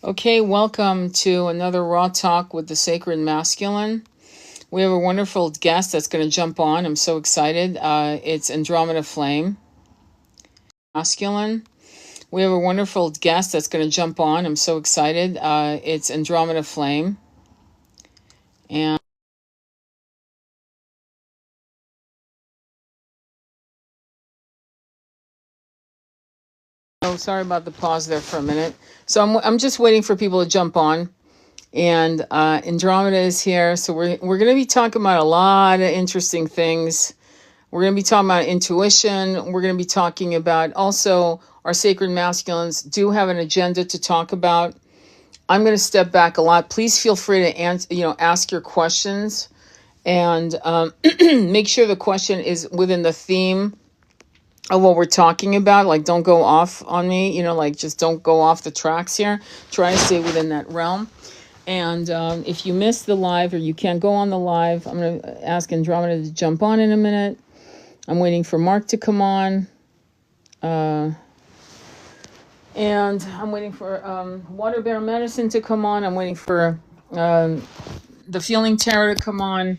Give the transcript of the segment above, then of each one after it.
Okay, welcome to another Raw Talk with the Sacred Masculine. We have a wonderful guest that's going to jump on. I'm so excited. It's Andromeda Flame. Masculine. We have a wonderful guest that's going to jump on. I'm so excited. It's Andromeda Flame. And oh, sorry about the pause there for a minute. So I'm just waiting for people to jump on. And Andromeda is here. So we're going to be talking about a lot of interesting things. We're going to be talking about intuition. We're going to be talking about also our sacred masculines do have an agenda to talk about. I'm going to step back a lot. Please feel free to ask your questions and make sure the question is within the theme of what we're talking about. Like, don't go off on me, like just don't go off the tracks here. Try to stay within that realm. And if you missed the live or you can't go on the live, I'm going to ask Andromeda to jump on in a minute. I'm waiting for Mark to come on. And I'm waiting for Water Bear Medicine to come on. I'm waiting for the Feeling Terror to come on.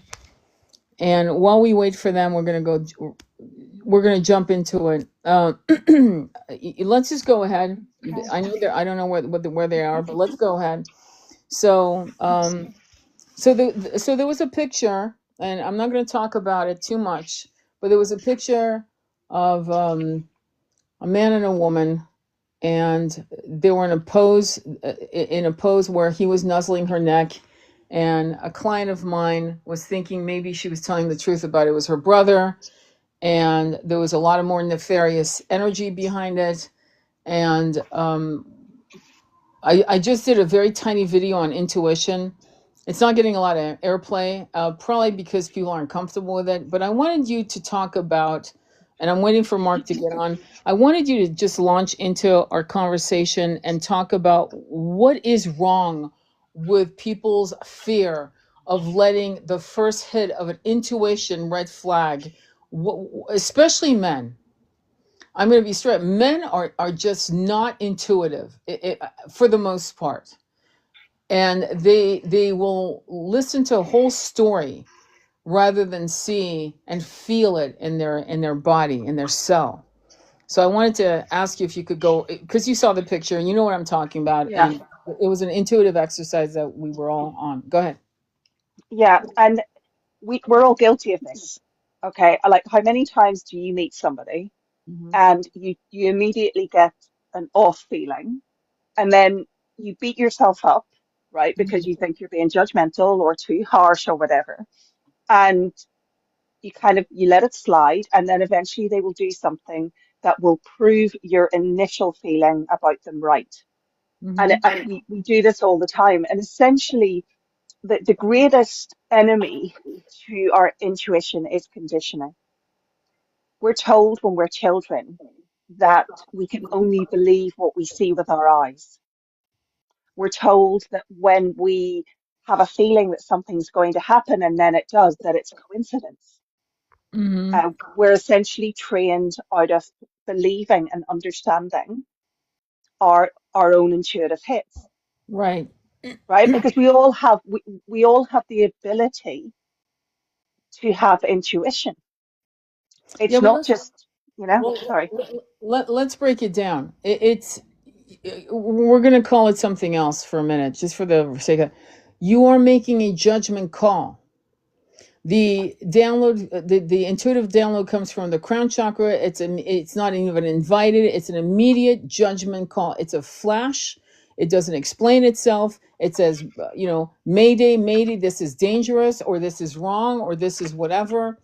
And while we wait for them, we're gonna jump into it. Let's just go ahead. I know I don't know where they are, but let's go ahead. So so there was a picture, and I'm not going to talk about it too much, but there was a picture of a man and a woman, and they were in a pose where he was nuzzling her neck, and a client of mine was thinking maybe she was telling the truth about it was her brother, and there was a lot of more nefarious energy behind it. And I just did a very tiny video on intuition. It's not getting a lot of airplay, probably because people aren't comfortable with it. But I wanted you to talk about, and I'm waiting for Mark to get on. I wanted you to just launch into our conversation and talk about what is wrong with people's fear of letting the first hit of an intuition red flag, especially men. I'm going to be straight. Men are just not intuitive for the most part, and they will listen to a whole story rather than see and feel it in their body, in their cell. So I wanted to ask you if you could go, because you saw the picture and you know what I'm talking about, Yeah, and it was an intuitive exercise that we were all on. Go ahead. yeah, and we're all guilty of this. Okay, like how many times do you meet somebody Hmm. and you immediately get an off feeling, and then you beat yourself up, right? Because you think you're being judgmental or too harsh or whatever, and you let it slide, and then eventually they will do something that will prove your initial feeling about them right. Hmm. And we do this all the time, and essentially the greatest enemy to our intuition is conditioning. We're told when we're children that we can only believe what we see with our eyes. We're told that when we have a feeling that something's going to happen and then it does, that it's coincidence. Hmm. We're essentially trained out of believing and understanding our own intuitive hits, Right. right? Because we all have the ability to have intuition. Yeah, It's but not just, well, sorry. let's break it down. We're going to call it something else for a minute, just for the sake of, you are making a judgment call. The intuitive download comes from the crown chakra. It's not even invited. It's an immediate judgment call. It's a flash. It doesn't explain itself. It says, mayday, mayday, this is dangerous, or this is wrong, or this is whatever.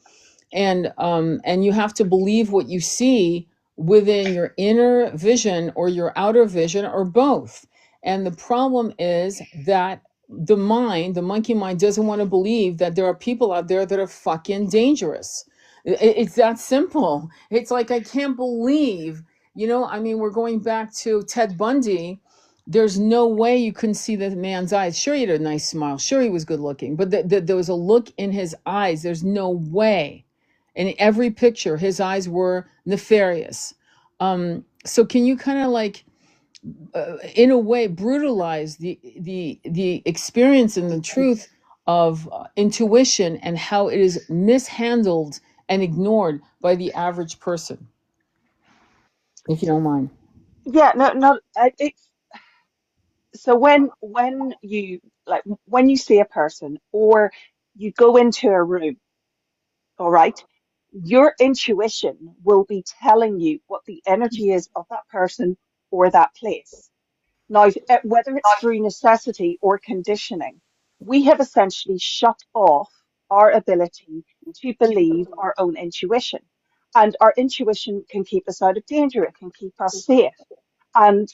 And you have to believe what you see within your inner vision or your outer vision, or both. And the problem is that the monkey mind, doesn't want to believe that there are people out there that are fucking dangerous. It's that simple. It's like, I can't believe, I mean, we're going back to Ted Bundy. There's no way you couldn't see the man's eyes. Sure, he had a nice smile. Sure, he was good looking, but there was a look in his eyes. There's no way. In every picture, his eyes were nefarious. So can you kind of like in a way, brutalize the experience and the truth of intuition and how it is mishandled and ignored by the average person, if you don't mind. Yeah, no, no. It's so when you like when you see a person or you go into a room, all right, your intuition will be telling you what the energy is of that person or that place. Now, whether it's through necessity or conditioning, we have essentially shut off our ability to believe our own intuition. And our intuition can keep us out of danger, it can keep us safe. And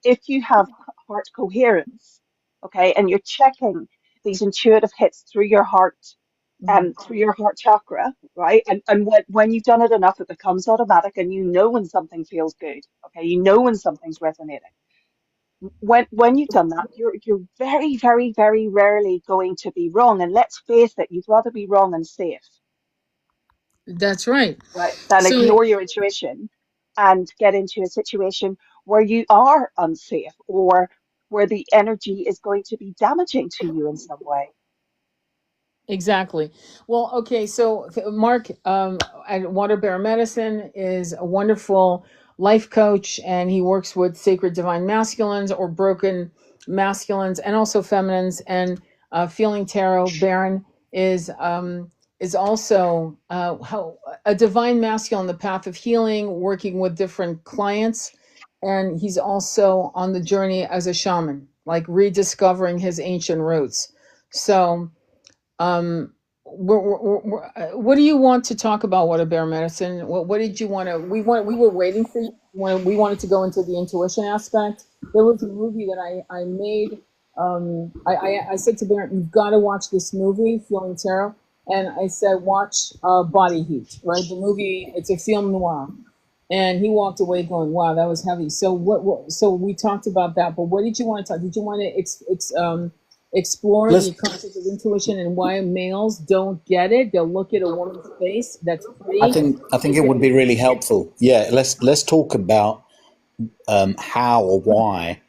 if you have heart coherence, okay, and you're checking these intuitive hits through your heart chakra, right? And when you've done it enough, it becomes automatic and you know when something feels good. Okay, you know when something's resonating. When you've done that, you're very, very, very rarely going to be wrong. And let's face it, you'd rather be wrong and safe, That's right. right, than So ignore your intuition and get into a situation where you are unsafe or where the energy is going to be damaging to you in some way. exactly. Well, okay. So Mark at Water Bear Medicine is a wonderful life coach, and he works with sacred divine masculines or broken masculines, and also feminines. And Feeling Tarot Baron is also how a divine masculine, the path of healing, working with different clients, and he's also on the journey as a shaman, like rediscovering his ancient roots. So um, what do you want to talk about? What a bear medicine? What did you want to? We were waiting for you when we wanted to go into the intuition aspect. There was a movie that I made. I said to Baron, you've got to watch this movie, Feeling Tarot. And I said, watch Body Heat, right? The movie, it's a film noir. And he walked away going, "Wow, that was heavy." So so we talked about that. But what did you want to talk? Did you want to explore the Let's concept of intuition and why males don't get it? They'll look at a woman's face that's pretty. I They think it say, would be really helpful. Yeah, let's talk about how or why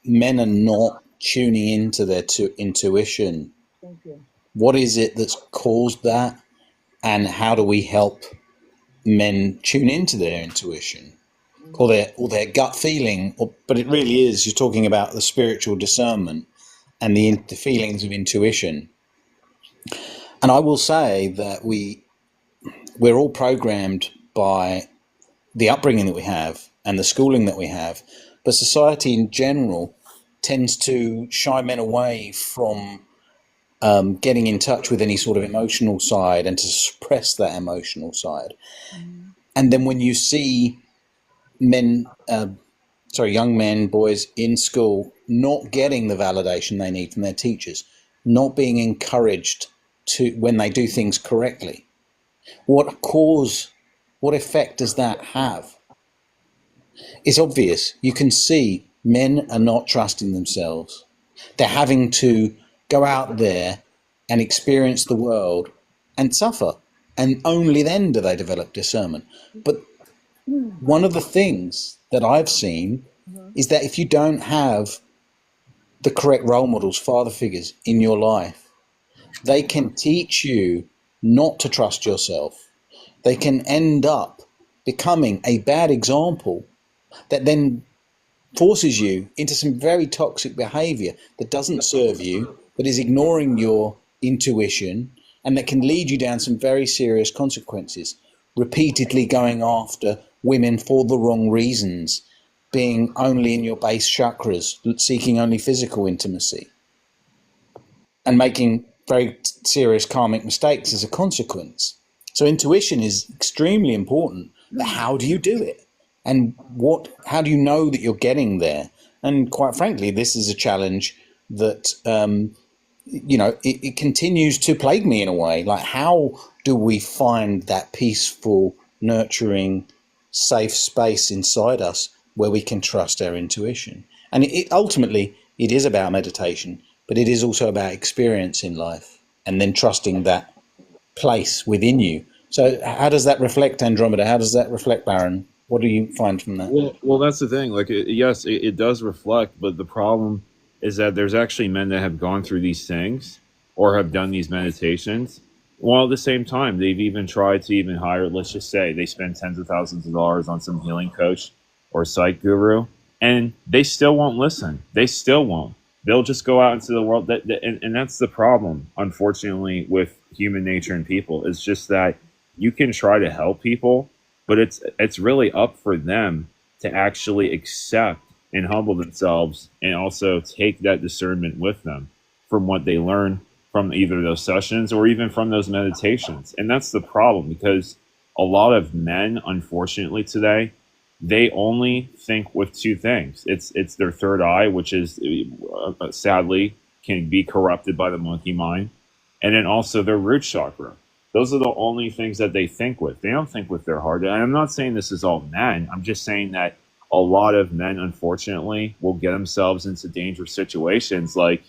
men are not tuning into their intuition. "Thank you." What is it that's caused that, and how do we help men tune into their intuition Mhm. or their gut feeling? But it really is, you're talking about the spiritual discernment and the feelings of intuition. And I will say that we're all programmed by the upbringing that we have and the schooling that we have, but society in general tends to shy men away from getting in touch with any sort of emotional side and to suppress that emotional side. Mhm. And then when you see men, young men, boys in school not getting the validation they need from their teachers, not being encouraged to when they do things correctly, what effect does that have? It's obvious. You can see men are not trusting themselves. They're having to go out there and experience the world and suffer. And only then do they develop discernment. But one of the things that I've seen Mhm. is that if you don't have the correct role models, father figures in your life, they can teach you not to trust yourself. They can end up becoming a bad example that then forces you into some very toxic behavior that doesn't serve you, that is ignoring your intuition, and that can lead you down some very serious consequences. Repeatedly going after women for the wrong reasons, being only in your base chakras, seeking only physical intimacy, and making very serious karmic mistakes as a consequence. So intuition is extremely important, but how do you do it? And how do you know that you're getting there? And quite frankly, this is a challenge that it continues to plague me in a way. Like, how do we find that peaceful, nurturing, safe space inside us where we can trust our intuition? And ultimately, it is about meditation, but it is also about experience in life and then trusting that place within you. So, how does that reflect, Andromeda? How does that reflect, Baron? What do you find from that? Well, that's the thing. Like, yes, it does reflect, but the problem is that there's actually men that have gone through these things or have done these meditations. While at the same time, they've even tried to even hire. Let's just say they spend tens of thousands of dollars on some healing coach or psych guru, and they still won't listen. They still won't. They'll just go out into the world. And that's the problem, unfortunately, with human nature and people. It's just that you can try to help people, but it's really up for them to actually accept and humble themselves and also take that discernment with them from what they learn from either those sessions or even from those meditations. And that's the problem, because a lot of men, unfortunately, today, they only think with two things. It's their third eye, which is sadly can be corrupted by the monkey mind, and then also their root chakra. Those are the only things that they think with. They don't think with their heart. And I'm not saying this is all men. I'm just saying that a lot of men, unfortunately, will get themselves into dangerous situations. Like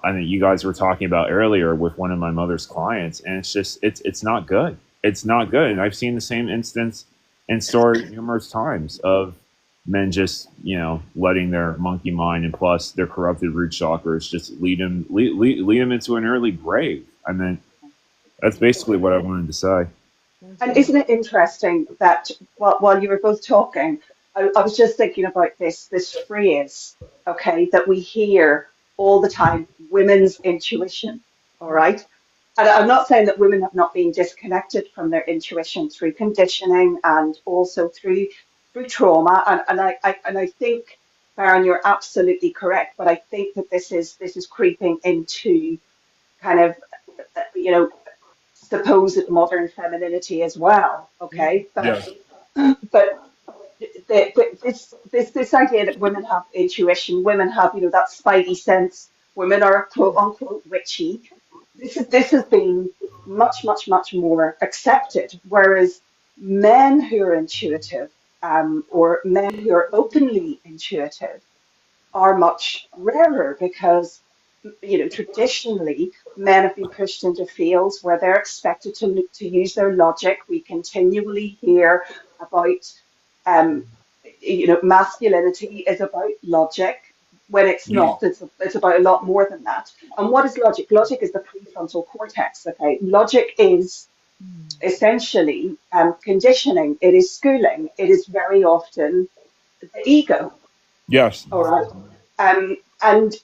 I think you guys were talking about earlier with one of my mother's clients, and it's not good. It's not good. And I've seen the same instance and story numerous times of men just letting their monkey mind and plus their corrupted root chakras just lead them into an early grave. I mean, that's basically what I wanted to say. And isn't it interesting that while you were both talking, I was just thinking about this phrase, okay, that we hear all the time, women's intuition, all right? And I'm not saying that women have not been disconnected from their intuition through conditioning and also through trauma. And I think, Baron, you're absolutely correct. But I think that this is creeping into kind of you know supposed modern femininity as well. Okay, Yeah. but this idea that women have intuition, women have that spidey sense, women are quote unquote witchy. This has been much more accepted, whereas men who are intuitive, or men who are openly intuitive, are much rarer because traditionally men have been pushed into fields where they're expected to use their logic. We continually hear about um, masculinity is about logic when it's not. It's about a lot more than that. And what is logic? Logic is the prefrontal cortex. Okay, logic is essentially conditioning. It is schooling. It is very often the ego. Yes. All right. Um, and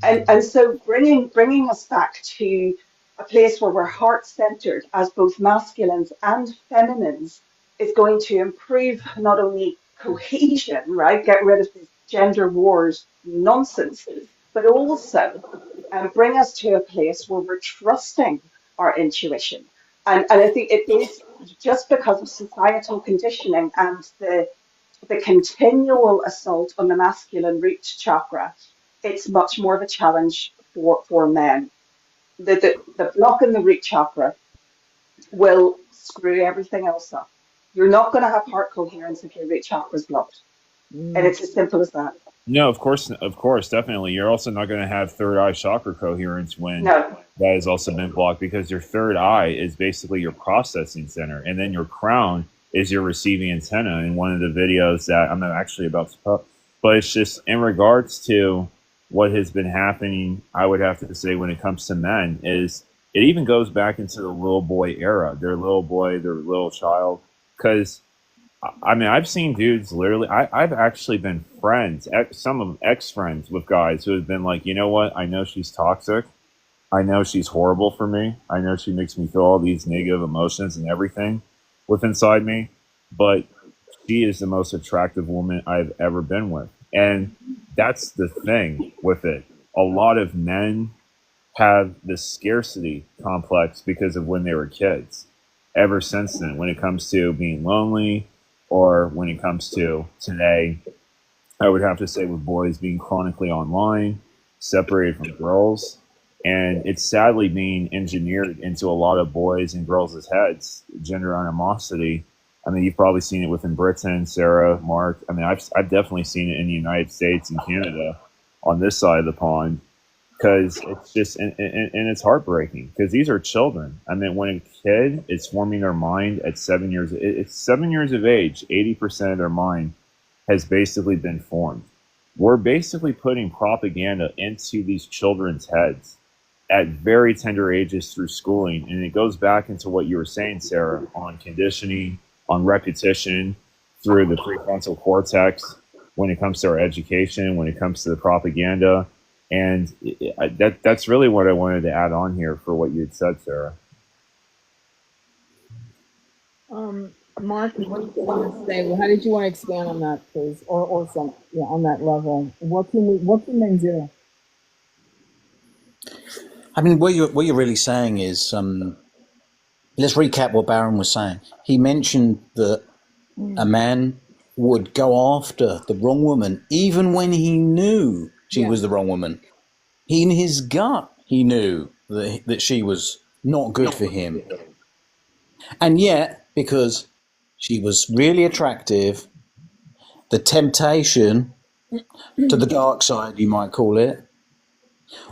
and so bringing us back to a place where we're heart centered as both masculines and feminines is going to improve not only cohesion, right? Get rid of this gender wars nonsense, but also bring us to a place where we're trusting our intuition. And I think it is just because of societal conditioning and the continual assault on the masculine root chakra, it's much more of a challenge for men. The block in the root chakra will screw everything else up. You're not going to have heart coherence if your root chakra is blocked. And it's as simple as that. No, of course, definitely. You're also not going to have third eye chakra coherence when No. that has also been blocked, because your third eye is basically your processing center, and then your crown is your receiving antenna. In one of the videos that I'm actually about to put, but it's just in regards to what has been happening, I would have to say when it comes to men is it even goes back into the little boy era, their little boy, their little child, because I mean, I've seen dudes literally. I've actually been friends, some of ex-friends with guys who have been like, you know what? I know she's toxic. I know she's horrible for me. I know she makes me feel all these negative emotions and everything with inside me. But she is the most attractive woman I've ever been with. And that's the thing with it. A lot of men have this scarcity complex because of when they were kids. Ever since then, when it comes to being lonely, or when it comes to today, I would have to say with boys being chronically online, separated from girls. And it's sadly being engineered into a lot of boys and girls' heads, gender animosity. I mean, you've probably seen it within Britain, Sarah, Mark. I mean, I've definitely seen it in the United States and Canada on this side of the pond, because it's just and it's heartbreaking because these are children. I mean, when a kid is forming their mind at 7 years, it's 7 years of age, 80% of their mind has basically been formed. We're basically putting propaganda into these children's heads at very tender ages through schooling. And it goes back into what you were saying, Sarah, on conditioning, on repetition through the prefrontal cortex when it comes to our education, when it comes to the propaganda. And that's really what I wanted to add on here for what you had said, Sarah. Mark, what do you want to say? Well, how did you want to expand on that, please, or some, yeah, on that level? What can men do? I mean, what you're really saying is, let's recap what Baron was saying. He mentioned that a man would go after the wrong woman, even when he knew she was the wrong woman. In his gut, he knew that she was not good for him. And yet, because she was really attractive, the temptation to the dark side, you might call it,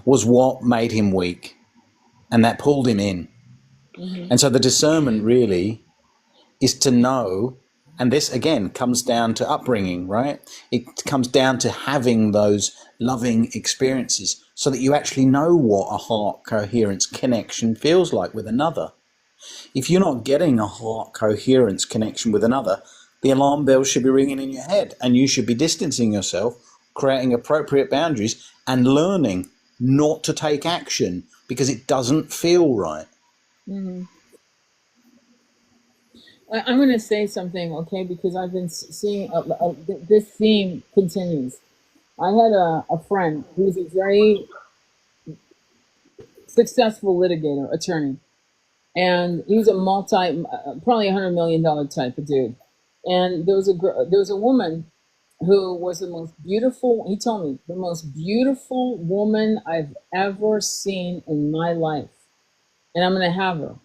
was what made him weak. And that pulled him in. And so the discernment really is to know, and this again comes down to upbringing, right? It comes down to having those loving experiences so that you actually know what a heart coherence connection feels like with another. If you're not getting a heart coherence connection with another, the alarm bells should be ringing in your head, and you should be distancing yourself, creating appropriate boundaries, and learning not to take action because it doesn't feel right. I'm going to say something, okay, because I've been seeing this theme continues. I had a friend who was a very successful litigator, attorney, and he was a probably $100 million type of dude. And there was a woman who was the most beautiful. He told me the most beautiful woman I've ever seen in my life, and I'm going to have her,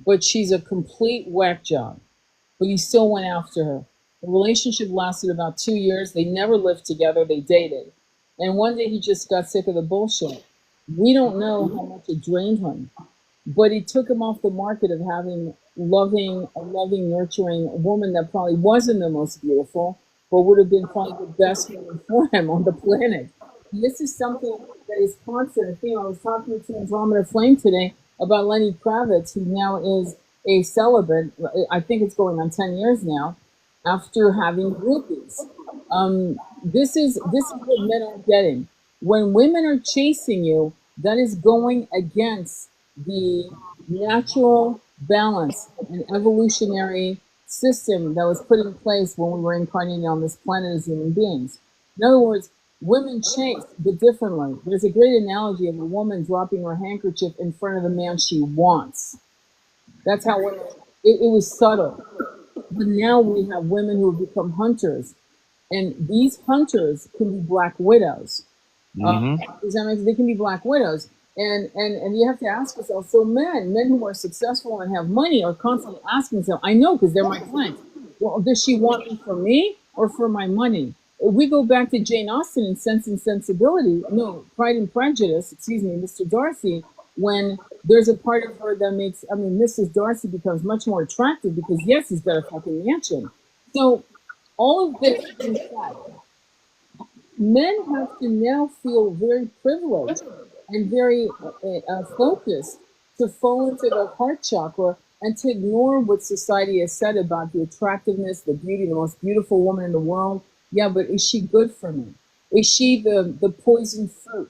but she's a complete whack job. But he still went after her. The relationship lasted about 2 years. They never lived together. They dated. And one day he just got sick of the bullshit. We don't know how much it drained him, but it took him off the market of having a loving, nurturing woman that probably wasn't the most beautiful, but would have been probably the best woman for him on the planet. And this is something that is constant. I was talking to Andromeda Flame today about Lenny Kravitz, who now is a celibate. I think it's going on 10 years now, after having groupies. This is what men are getting. When women are chasing you, that is going against the natural balance and evolutionary system that was put in place when we were incarnating on this planet as human beings. In other words, women chase, but differently. There's a great analogy of a woman dropping her handkerchief in front of the man she wants. That's how women, it was subtle. But now we have women who have become hunters. And these hunters can be black widows. They can be black widows. And you have to ask yourself, so men who are successful and have money are constantly asking themselves, I know because they're my clients, well, does she want me for me or for my money? If we go back to Jane Austen in Sense and Sensibility, no, Pride and Prejudice, Mr. Darcy, when there's a part of her that makes, Mrs. Darcy becomes much more attractive because, yes, he's got a fucking mansion. So all of this being said, men have to now feel very privileged and very focused to fall into the heart chakra and to ignore what society has said about the attractiveness, the beauty, the most beautiful woman in the world. Yeah, but is she good for me? Is she the poison fruit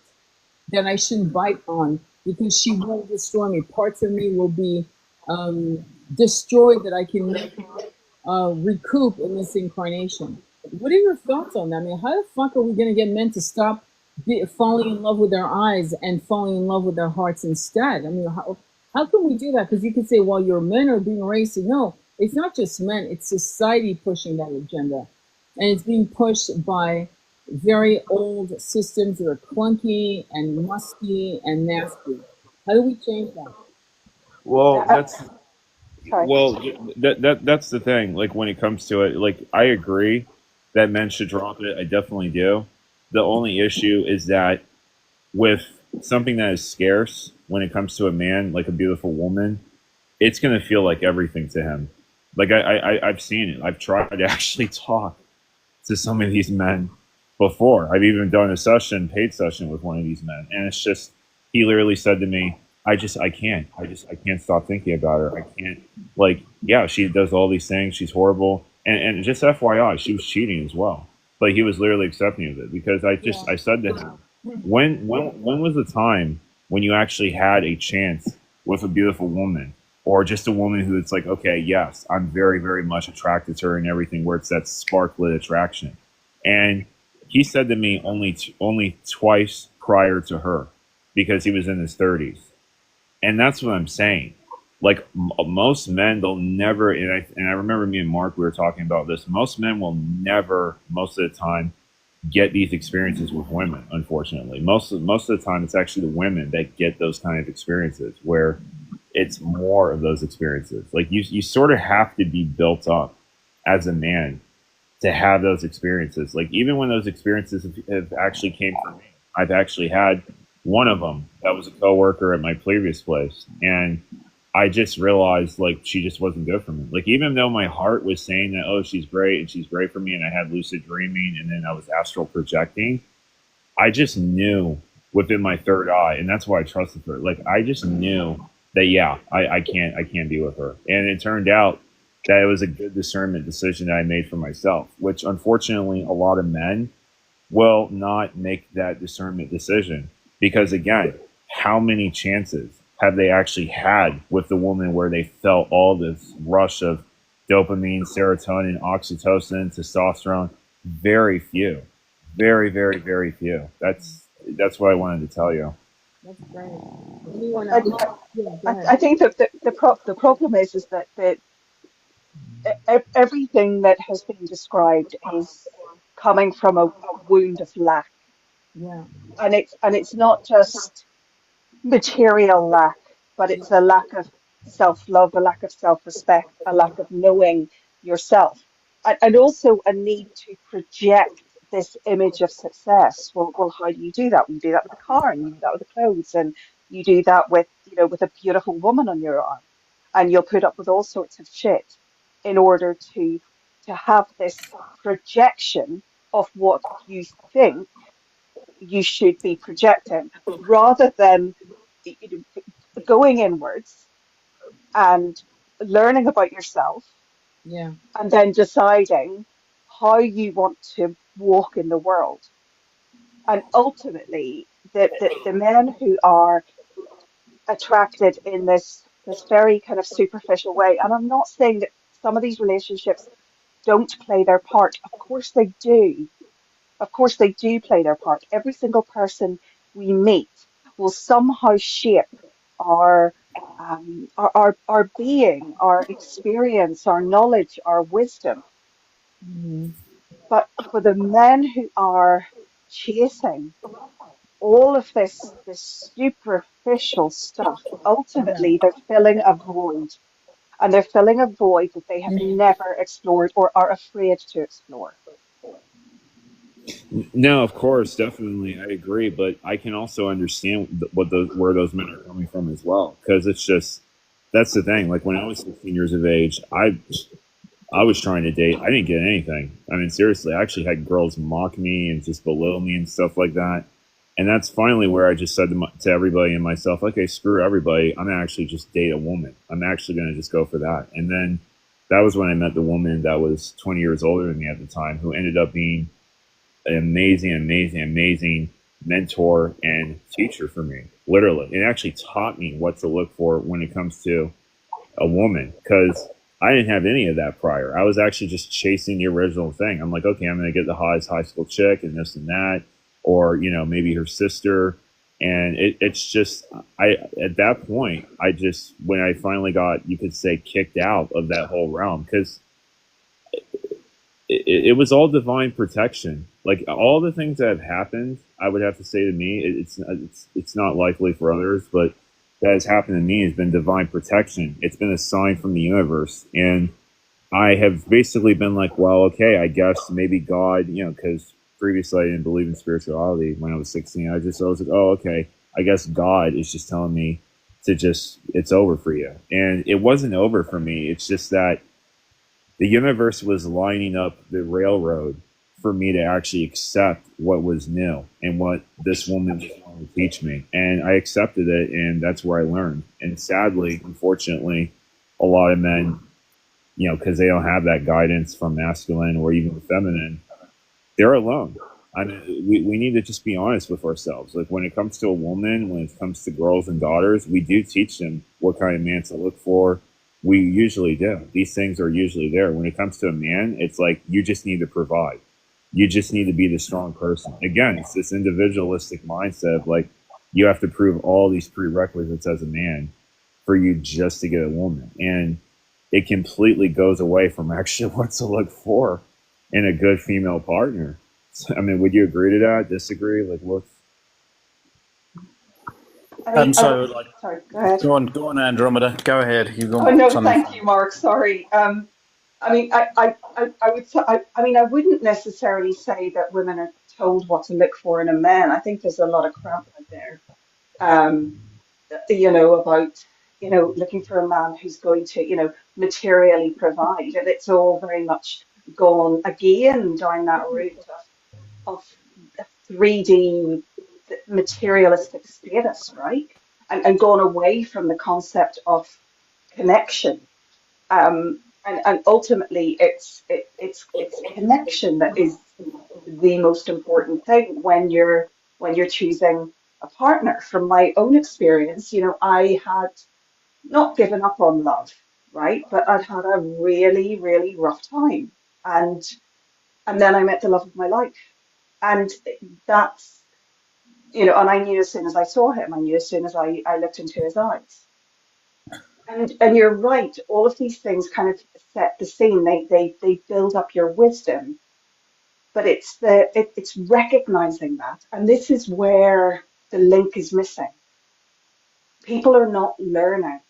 that I shouldn't bite on because she will destroy me? Parts of me will be destroyed that I can recoup in this incarnation. What are your thoughts on that? How the fuck are we going to get men to stop falling in love with their eyes and falling in love with their hearts instead? How can we do that? Because you could say, well, your men are being raised. No, it's not just men. It's society pushing that agenda. And it's being pushed by very old systems that are clunky and musty and nasty. How do we change that? Well, that's Sorry. well that's the thing. Like when it comes to it, like I agree that men should drop it. I definitely do. The only issue is that with something that is scarce when it comes to a man, like a beautiful woman, it's going to feel like everything to him. Like I've seen it. I've tried to actually talk to some of these men before. I've even done a session, paid session with one of these men, and it's just he literally said to me, I can't. I can't stop thinking about her. I can't like yeah, she does all these things. She's horrible." And just FYI, she was cheating as well. But he was literally accepting of it because Yeah. I said to him, when was the time when you actually had a chance with a beautiful woman or just a woman who it's like, okay, yes, I'm very, very much attracted to her and everything, where it's that sparklet attraction. And he said to me only twice prior to her because he was in his 30s. And that's what I'm saying. Like most men, they'll never, and I remember me and Mark, we were talking about this. Most men will never, most of the time, get these experiences with women. Unfortunately, most of the time, it's actually the women that get those kind of experiences where it's more of those experiences. Like you sort of have to be built up as a man to have those experiences. Like even when those experiences have actually came from me, I've actually had one of them that was a coworker at my previous place, and I just realized like she just wasn't good for me. Like even though my heart was saying that, oh, she's great and she's great for me, and I had lucid dreaming and then I was astral projecting, I just knew within my third eye, and that's why I trusted her. Like I just knew that yeah, I can't be with her. And it turned out that it was a good discernment decision that I made for myself, which unfortunately a lot of men will not make that discernment decision because again, how many chances have they actually had with the woman where they felt all this rush of dopamine, serotonin, oxytocin, testosterone? Very few. Very, very, very few. That's what I wanted to tell you. That's great. Anyone I, else? Yeah, go ahead. I think that the problem is that everything that has been described is coming from a wound of lack, Yeah. and it's not just material lack, but it's a lack of self-love, a lack of self-respect, a lack of knowing yourself, and also a need to project this image of success. Well, how do you do that? Well, you do that with a car, and you do that with the clothes, and you do that with, with a beautiful woman on your arm, and you'll put up with all sorts of shit in order to have this projection of what you think you should be projecting, rather than you going inwards and learning about yourself Yeah. and then deciding how you want to walk in the world. And ultimately, the men who are attracted in this very kind of superficial way, and I'm not saying that some of these relationships don't play their part. Of course they do. Of course they do play their part. Every single person we meet will somehow shape our our being, our experience, our knowledge, our wisdom. Hmm. But for the men who are chasing all of this superficial stuff, Yeah. ultimately they're filling a void. And they're filling a void that they have never explored or are afraid to explore. No, of course, definitely, I agree. But I can also understand what those where those men are coming from as well, because it's just that's the thing. Like when I was 16 years of age, I was trying to date. I didn't get anything. I mean, seriously, I actually had girls mock me and just belittle me and stuff like that. And that's finally where I just said to everybody and myself, okay, screw everybody. I'm gonna actually just date a woman. I'm actually going to just go for that. And then that was when I met the woman that was 20 years older than me at the time, who ended up being an amazing, amazing, amazing mentor and teacher for me. Literally, it actually taught me what to look for when it comes to a woman because I didn't have any of that prior. I was actually just chasing the original thing. I'm like, okay, I'm going to get the hottest high school chick and this and that, or maybe her sister. And it's just I at that point I just when I finally got, you could say, kicked out of that whole realm because it was all divine protection. Like all the things that have happened, I would have to say to me, it's not likely for others, but that has happened to me has been divine protection. It's been a sign from the universe, and I have basically been like, well, okay, I guess maybe God, because previously I didn't believe in spirituality when I was 16. I was like, oh, okay, I guess God is just telling me to just, it's over for you. And it wasn't over for me. It's just that the universe was lining up the railroad for me to actually accept what was new and what this woman was going to teach me. And I accepted it, and that's where I learned. And sadly, unfortunately, a lot of men, you know, because they don't have that guidance from masculine or even feminine, they're alone. I mean, we need to just be honest with ourselves. Like when it comes to a woman, when it comes to girls and daughters, we do teach them what kind of man to look for. We usually do. These things are usually there. When it comes to a man, it's like you just need to provide. You just need to be the strong person. Again, it's this individualistic mindset of like you have to prove all these prerequisites as a man for you just to get a woman. And it completely goes away from actually what to look for in a good female partner. I mean, would you agree to that? Disagree? Like, what's... I mean, So, like, sorry, go ahead. go on, Andromeda. Go ahead. You've Oh got no, something. thank you, Mark. Sorry. I mean, I would say, I mean, I wouldn't necessarily say that women are told what to look for in a man. I think there's a lot of crap out there, um, about, looking for a man who's going to, materially provide. And it's all very much gone again down that route of 3D materialistic status, right? And gone away from the concept of connection. And ultimately, it's connection that is the most important thing when you're choosing a partner. From my own experience, I had not given up on love, right? But I'd had a really, really rough time, and then I met the love of my life, and that's and I knew as soon as I saw him, I knew as soon as I looked into his eyes. And you're right, all of these things kind of set the scene. They build up your wisdom, but it's recognizing that. And this is where the link is missing. People are not learning,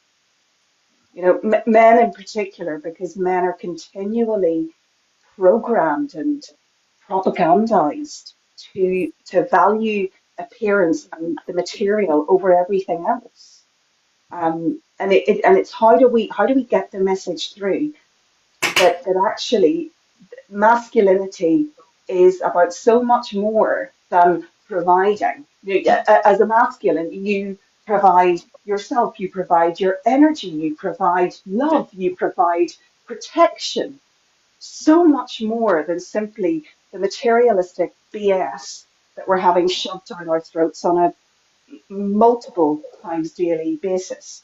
men in particular, because men are continually programmed and propagandized to value appearance and the material over everything else. And it's how do we get the message through that actually masculinity is about so much more than providing. As a masculine, you provide yourself, you provide your energy, you provide love, you provide protection, so much more than simply the materialistic BS that we're having shoved down our throats on a multiple times daily basis.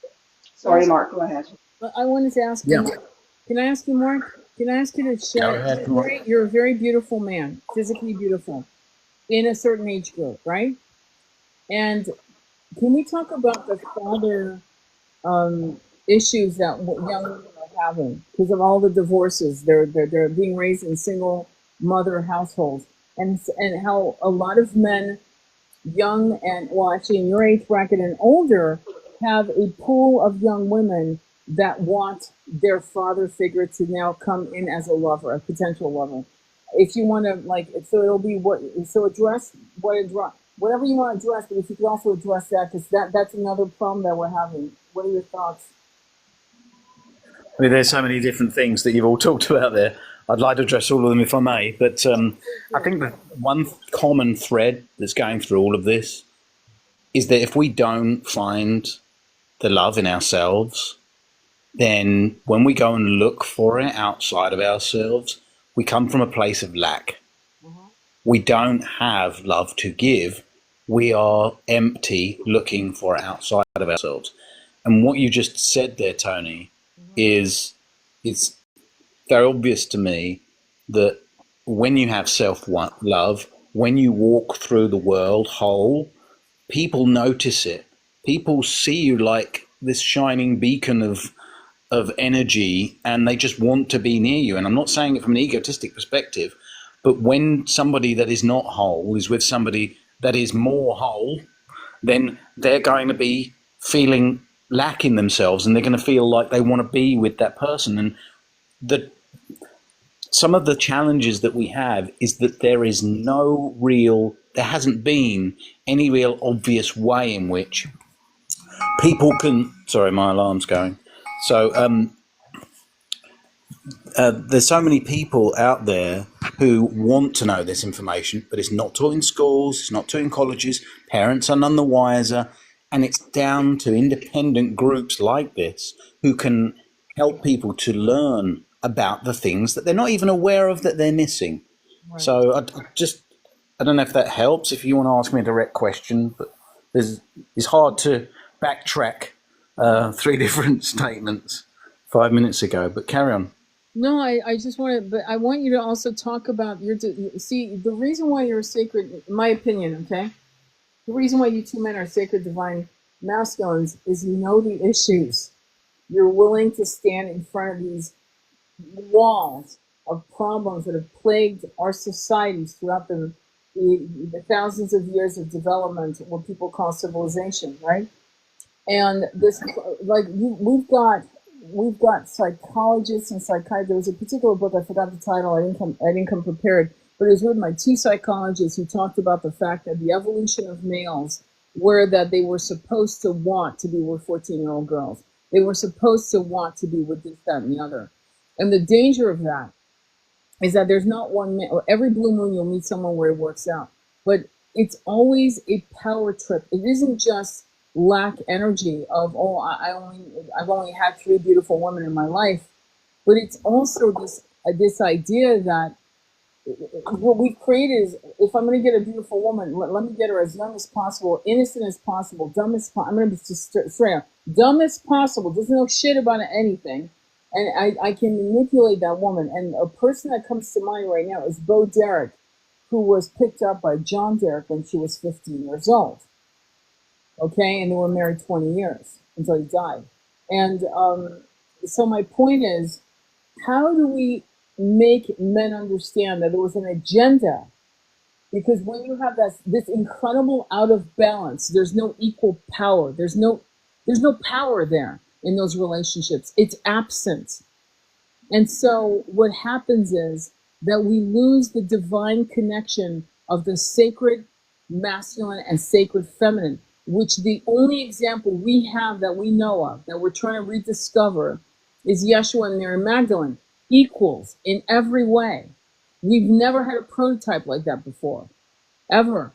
Sorry, Yes, Mark, go ahead. but I wanted to ask you, Yeah. Mark. Can I ask you, Mark? Can I ask you to Go share? ahead. You're a very beautiful man, physically beautiful, in a certain age group, right? And can we talk about the father issues that young women are having because of all the divorces? They're being raised in single mother households, and how a lot of men, young and well, actually in your age bracket and older, have a pool of young women that want their father figure to now come in as a lover, a potential lover. If you want to, like, so it'll be what, so address whatever you want to address, but if you could also address that, because that's another problem that we're having. What are your thoughts? I mean, there's so many different things that you've all talked about there. I'd like to address all of them if I may, but I think the one common thread that's going through all of this is that if we don't find the love in ourselves, then when we go and look for it outside of ourselves, we come from a place of lack. We don't have love to give. We are empty looking for it outside of ourselves. And what you just said there, Tony, is it's very obvious to me that when you have self-love, when you walk through the world whole, people notice it. People see you like this shining beacon of energy, and they just want to be near you. And I'm not saying it from an egotistic perspective, but when somebody that is not whole is with somebody that is more whole, then they're going to be feeling lack in themselves, and they're going to feel like they want to be with that person. And the some of the challenges that we have is that there hasn't been any real obvious way in which people can, sorry, my alarm's going. So there's so many people out there who want to know this information, but it's not taught in schools, it's not taught in colleges, parents are none the wiser, and it's down to independent groups like this who can help people to learn about the things that they're not even aware of that they're missing. Right. So I don't know if that helps, if you want to ask me a direct question, but it's hard to backtrack 3 different statements 5 minutes ago, but carry on. No, I just want to, but I want you to also talk about see, the reason why you're sacred, in my opinion, okay? The reason why you two men are sacred divine masculines is you know the issues. You're willing to stand in front of these walls of problems that have plagued our societies throughout the thousands of years of development, what people call civilization, right? And this, like, we've got psychologists and psychiatrists. There was a particular book, I forgot the title. I didn't come prepared, but it was written by 2 psychologists who talked about the fact that the evolution of males were that they were supposed to want to be with 14-year-old girls. They were supposed to want to be with this, that, and the other. And the danger of that is that there's not one man, or every blue moon you'll meet someone where it works out. But it's always a power trip. It isn't just lack energy of, oh, I've only had 3 beautiful women in my life, but it's also this idea that what we've created is, if I'm going to get a beautiful woman, let me get her as young as possible, innocent as possible, dumb as possible. I'm going to be just straight up, dumb as possible, doesn't know shit about anything, and I can manipulate that woman. And a person that comes to mind right now is Bo Derek, who was picked up by John Derek when she was 15 years old. Okay, and they were married 20 years until he died. And so my point is, how do we make men understand that there was an agenda? Because when you have this incredible out of balance, there's no equal power. There's no power there in those relationships. It's absent. And so what happens is that we lose the divine connection of the sacred masculine and sacred feminine, which the only example we have that we know of, that we're trying to rediscover, is Yeshua and Mary Magdalene, equals in every way. We've never had a prototype like that before, ever.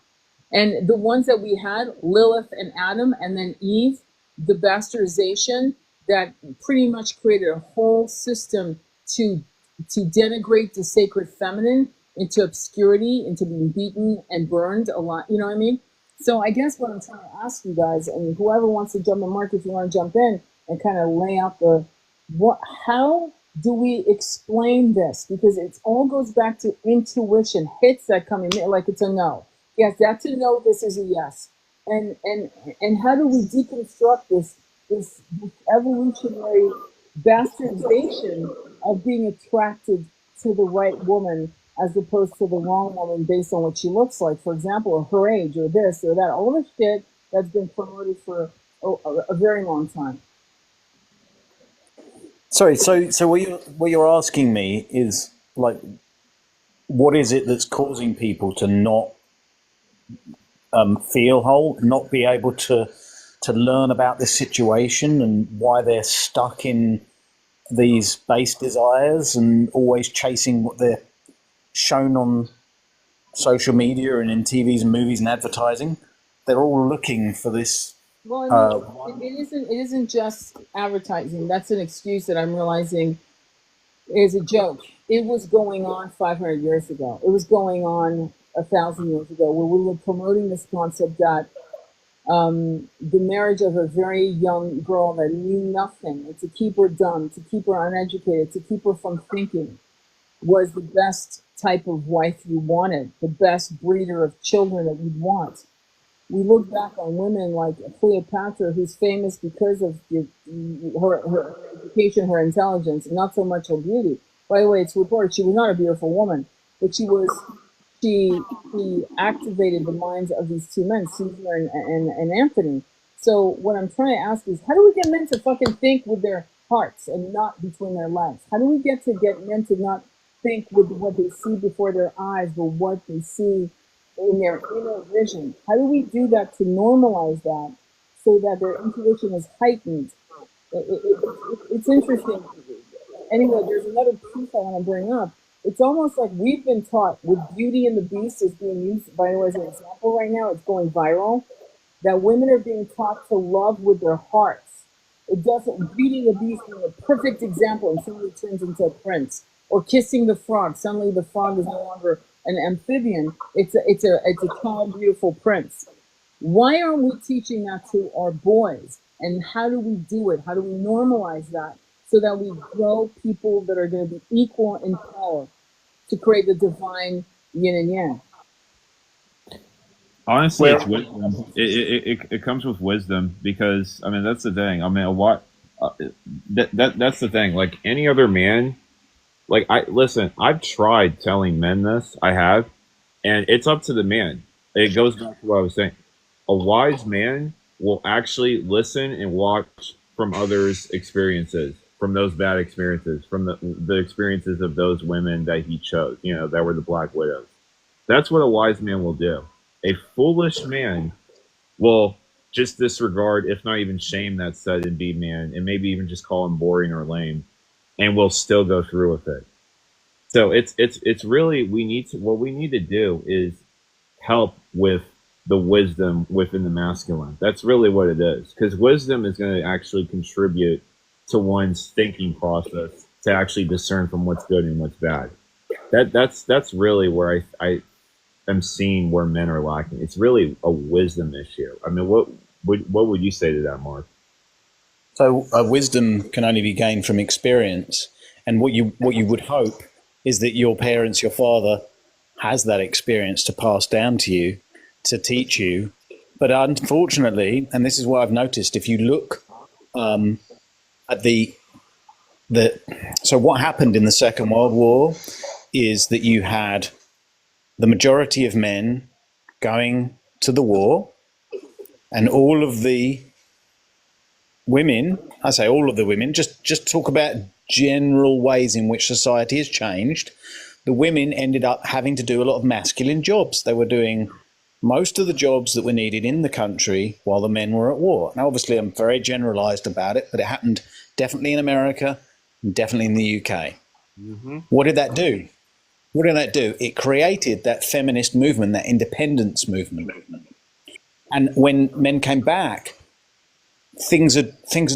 And the ones that we had, Lilith and Adam, and then Eve, the bastardization that pretty much created a whole system to denigrate the sacred feminine into obscurity, into being beaten and burned a lot. You know what I mean? So I guess what I'm trying to ask you guys, and whoever wants to jump in, Mark, if you want to jump in and kind of lay out how do we explain this? Because it all goes back to intuition, hits that come in like it's a no. Yes, that's a no, this is a yes. And how do we deconstruct this evolutionary bastardization of being attracted to the right woman as opposed to the wrong woman based on what she looks like, for example, or her age, or this or that, all the shit that's been promoted for a very long time. Sorry, so what you're asking me is, like, what is it that's causing people to not feel whole, not be able to learn about this situation, and why they're stuck in these base desires and always chasing what they're shown on social media and in TVs and movies and advertising? They're all looking for this. Well, I mean, it isn't just advertising. That's an excuse that I'm realizing is a joke. It was going on 500 years ago. It was going on 1,000 years ago, where we were promoting this concept that the marriage of a very young girl that knew nothing, and to keep her dumb, to keep her uneducated, to keep her from thinking, was the best type of wife you wanted, the best breeder of children that you'd want. We look back on women like Cleopatra, who's famous because of her education, her intelligence, and not so much her beauty. By the way, it's reported she was not a beautiful woman, but she activated the minds of these 2 men, Caesar and Anthony. So what I'm trying to ask is, how do we get men to fucking think with their hearts and not between their legs? How do we get men to not think with what they see before their eyes, but what they see in their inner vision. How do we do that to normalize that so that their intuition is heightened? It's interesting. Anyway, there's another piece I want to bring up. It's almost like we've been taught with Beauty and the Beast is being used, by the way, as an example right now. It's going viral. That women are being taught to love with their hearts. It doesn't. Beauty and the Beast being a perfect example, and suddenly turns into a prince. Or kissing the frog. Suddenly the frog is no longer an amphibian. It's a tall, beautiful prince. Why aren't we teaching that to our boys? And how do we do it? How do we normalize that so that we grow people that are going to be equal in power to create the divine yin and yang? Honestly, it's wisdom. It comes with wisdom because I mean that's the thing. I mean, what that's the thing. Like any other man, like I've tried telling men this. I have, and it's up to the man. It goes back to what I was saying. A wise man will actually listen and watch from others' experiences, from those bad experiences, from the experiences of those women that he chose. You know, that were the Black Widows. That's what a wise man will do. A foolish man will just disregard, if not even shame, that said and be man, and maybe even just call him boring or lame, and will still go through with it. So it's really what we need to do is help with the wisdom within the masculine. That's really what it is, because wisdom is going to actually contribute to one's thinking process to actually discern from what's good and what's bad. That's really where I am seeing where men are lacking. It's really a wisdom issue. I mean, what would you say to that, Mark? So wisdom can only be gained from experience, and what you would hope is that your parents, your father, has that experience to pass down to you, to teach you. But unfortunately, and this is what I've noticed, if you look at so what happened in the Second World War is that you had the majority of men going to the war, and all of the women, I say all of the women, just talk about general ways in which society has changed. The women ended up having to do a lot of masculine jobs. They were doing most of the jobs that were needed in the country while the men were at war. Now, obviously, I'm very generalized about it, but it happened definitely in America and definitely in the UK. Mm-hmm. What did that do? What did that do? It created that feminist movement, that independence movement. And when men came back, things had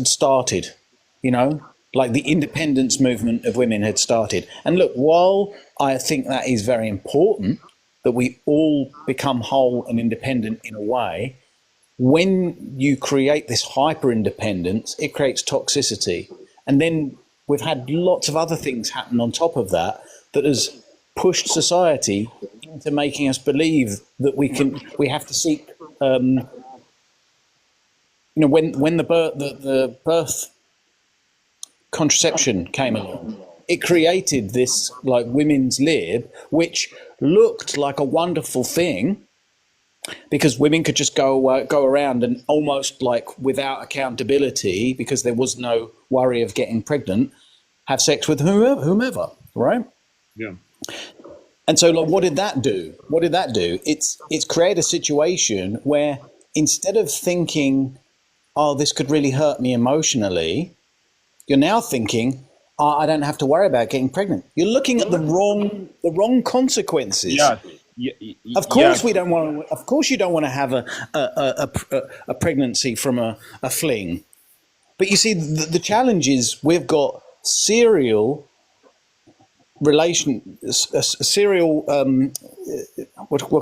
started, you know, like the independence movement of women had started. And look, while I think that is very important, that we all become whole and independent in a way, when you create this hyper independence, it creates toxicity. And then we've had lots of other things happen on top of that that has pushed society into making us believe that we have to seek, you know, when the birth contraception came along, it created this like women's lib, which looked like a wonderful thing because women could just go around and almost like without accountability, because there was no worry of getting pregnant, have sex with whomever, right? Yeah. And so, like, what did that do? What did that do? It's created a situation where instead of thinking, oh, this could really hurt me emotionally, you're now thinking, oh, I don't have to worry about getting pregnant. You're looking at the wrong consequences. Yeah. Of course, we don't want to. Of course, you don't want to have a pregnancy from a fling. But you see, the challenge is we've got serial what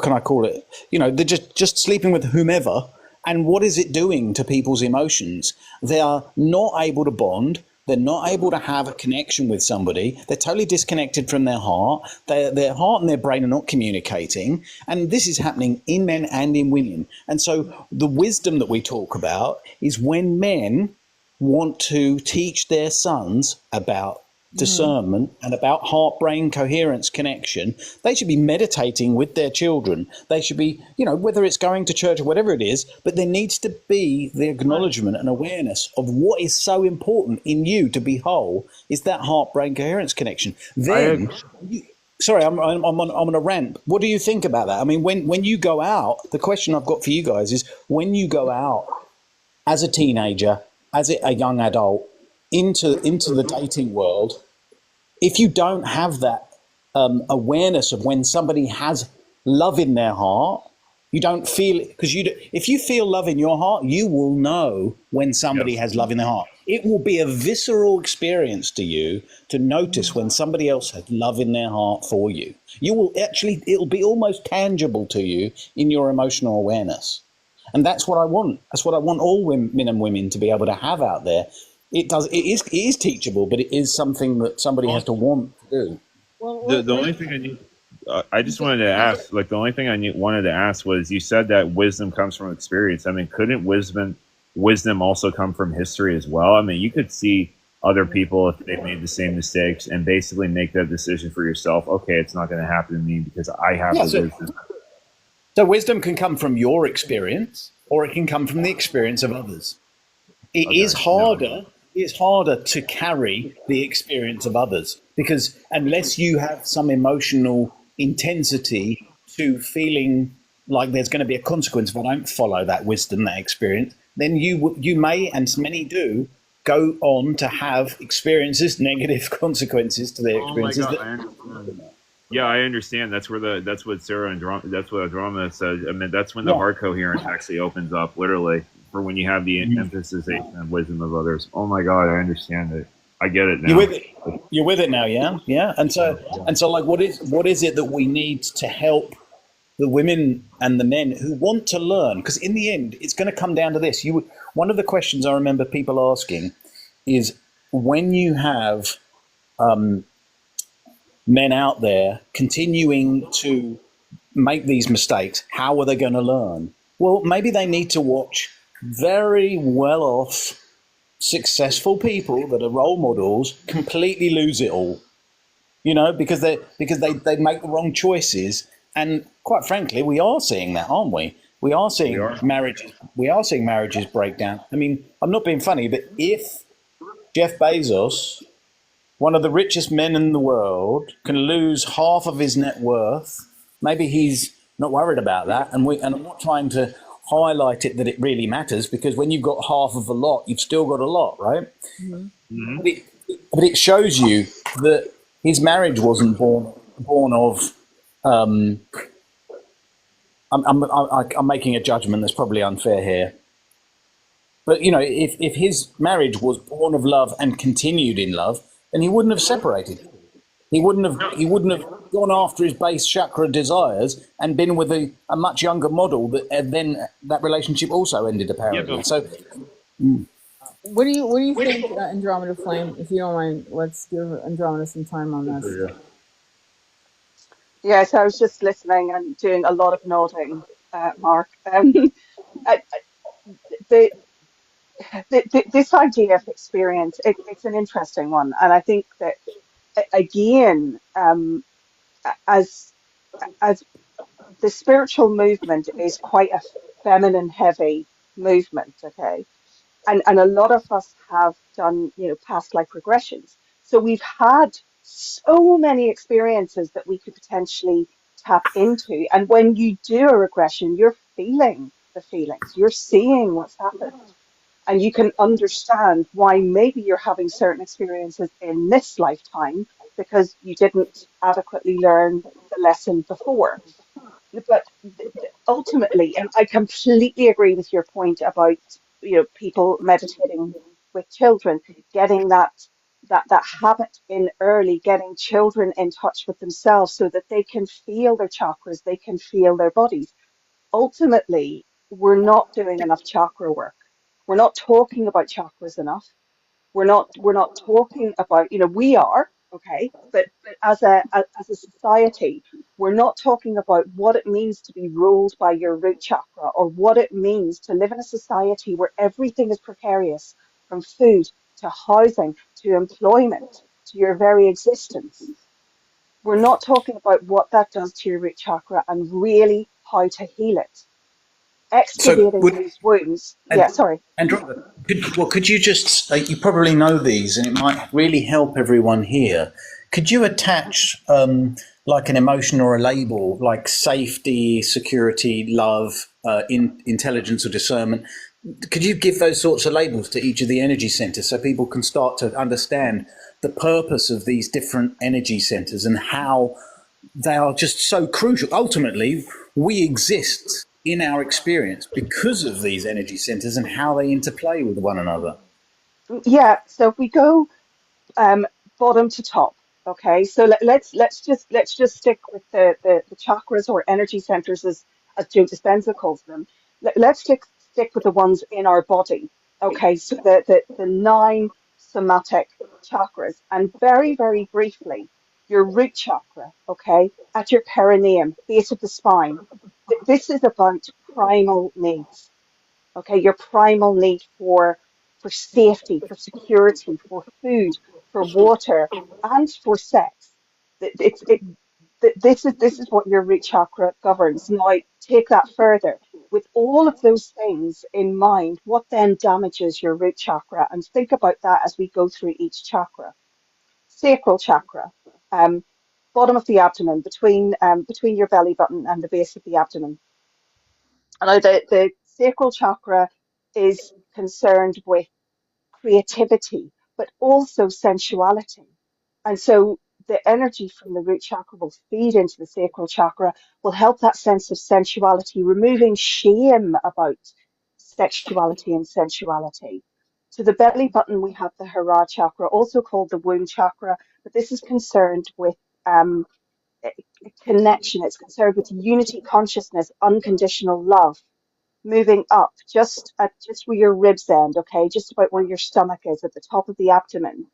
can I call it? You know, they're just sleeping with whomever. And what is it doing to people's emotions? They are not able to bond. They're not able to have a connection with somebody. They're totally disconnected from their heart. Their heart and their brain are not communicating. And this is happening in men and in women. And so the wisdom that we talk about is when men want to teach their sons about Mm-hmm. discernment and about heart brain coherence connection, they should be meditating with their children. They should be, whether it's going to church or whatever it is, but there needs to be the acknowledgement and awareness of what is so important in you to be whole is that heart brain coherence connection. I Then, sorry, I'm on a rant. What do you think about that? I mean, when you go out, the question I've got for you guys is when you go out as a teenager, as a young adult, into the dating world, if you don't have that awareness of when somebody has love in their heart, you don't feel it because if you feel love in your heart, you will know when somebody yes. has love in their heart. It will be a visceral experience to you to notice when somebody else has love in their heart for you. You will actually, it'll be almost tangible to you in your emotional awareness. And that's what I want. That's what I want all men and women to be able to have out there. It is teachable, but it is something that somebody has Well, to want to do. Well, the only thing I need, I just wanted to okay. ask, like the only thing wanted to ask was, you said that wisdom comes from experience. I mean, couldn't wisdom also come from history as well? I mean, you could see other people if they made the same mistakes and basically make that decision for yourself. Okay, it's not going to happen to me because I have Yeah, the so wisdom. wisdom can come from your experience or it can come from the experience of others. It is Okay, no, harder. It's harder to carry the experience of others because unless you have some emotional intensity to feeling like there's going to be a consequence if I don't follow that wisdom, that experience, then you may, and many do, go on to have experiences, negative consequences to their oh my experiences. god, That I understand. Yeah, I understand. That's what Sarah and that's what Andromeda says. I mean, that's when the yeah, heart coherence actually opens up, literally, for when you have the emphasis and wisdom of others. Oh my god, I understand it. I get it you're now. with it. You're with it now, yeah, yeah. And so, like, what is it that we need to help the women and the men who want to learn? Because in the end, it's going to come down to this. One of the questions I remember people asking is when you have men out there continuing to make these mistakes, how are they going to learn? Well, maybe they need to watch very well off, successful people that are role models completely lose it all, because they make the wrong choices. And quite frankly, we are seeing that, aren't we? We are We seeing are. marriages break down. I mean, I'm not being funny, but if Jeff Bezos, one of the richest men in the world, can lose half of his net worth, maybe he's not worried about that. And I'm not trying to highlight it that it really matters, because when you've got half of a lot, you've still got a lot, right? Mm-hmm. Hmm. But it shows you that his marriage wasn't born of. Um, I'm making a judgment that's probably unfair here, but if his marriage was born of love and continued in love, then he wouldn't have separated. He wouldn't have gone after his base chakra desires and been with a much younger model that then that relationship also ended Yeah, apparently. but So What do you think, Andromeda Flame? If you don't mind, let's give Andromeda some time on good for this. you. Yes, I was just listening and doing a lot of nodding, Mark. I, the, this idea of experience, it's an interesting one, and I think that again, as as the spiritual movement is quite a feminine heavy movement, okay, and a lot of us have done, past life regressions, so we've had so many experiences that we could potentially tap into, and when you do a regression, you're feeling the feelings, you're seeing what's happened, and you can understand why maybe you're having certain experiences in this lifetime because you didn't adequately learn the lesson before. But ultimately, and I completely agree with your point about, people meditating with children, getting that habit in early, getting children in touch with themselves so that they can feel their chakras, they can feel their bodies. Ultimately, we're not doing enough chakra work. We're not talking about chakras enough. We're not talking about, we are, okay, but as a society, we're not talking about what it means to be ruled by your root chakra, or what it means to live in a society where everything is precarious, from food to housing to employment. to your very existence. We're not talking about what that does to your root chakra and really how to heal it. So Excavating would those wounds. Yeah, and sorry. Andromeda, could you just you probably know these, and it might really help everyone here. Could you attach like an emotion or a label, like safety, security, love, intelligence, or discernment? Could you give those sorts of labels to each of the energy centers so people can start to understand the purpose of these different energy centers and how they are just so crucial? Ultimately, we exist in our experience because of these energy centers and how they interplay with one another. Yeah, so if we go um, bottom to top. Okay, so let's just stick with the chakras or energy centers as Joe Dispenza calls them. Let's stick with the ones in our body. Okay, so the nine somatic chakras, and very briefly, your root chakra. Okay, at your perineum, base of the spine. This is about primal needs. Okay, your primal need for safety, for security, for food, for water, and for sex. This is what your root chakra governs. Now take that further. With all of those things in mind, what then damages your root chakra? And think about that as we go through each chakra. Sacral chakra, um, bottom of the abdomen, between your belly button and the base of the abdomen. And the sacral chakra is concerned with creativity, but also sensuality. And so the energy from the root chakra will feed into the sacral chakra, will help that sense of sensuality, removing shame about sexuality and sensuality. To the belly button, we have the Hara chakra, also called the womb chakra, but this is concerned with um, connection. It's concerned with unity consciousness, unconditional love, moving up just where your ribs end, okay, just about where your stomach is at the top of the abdomen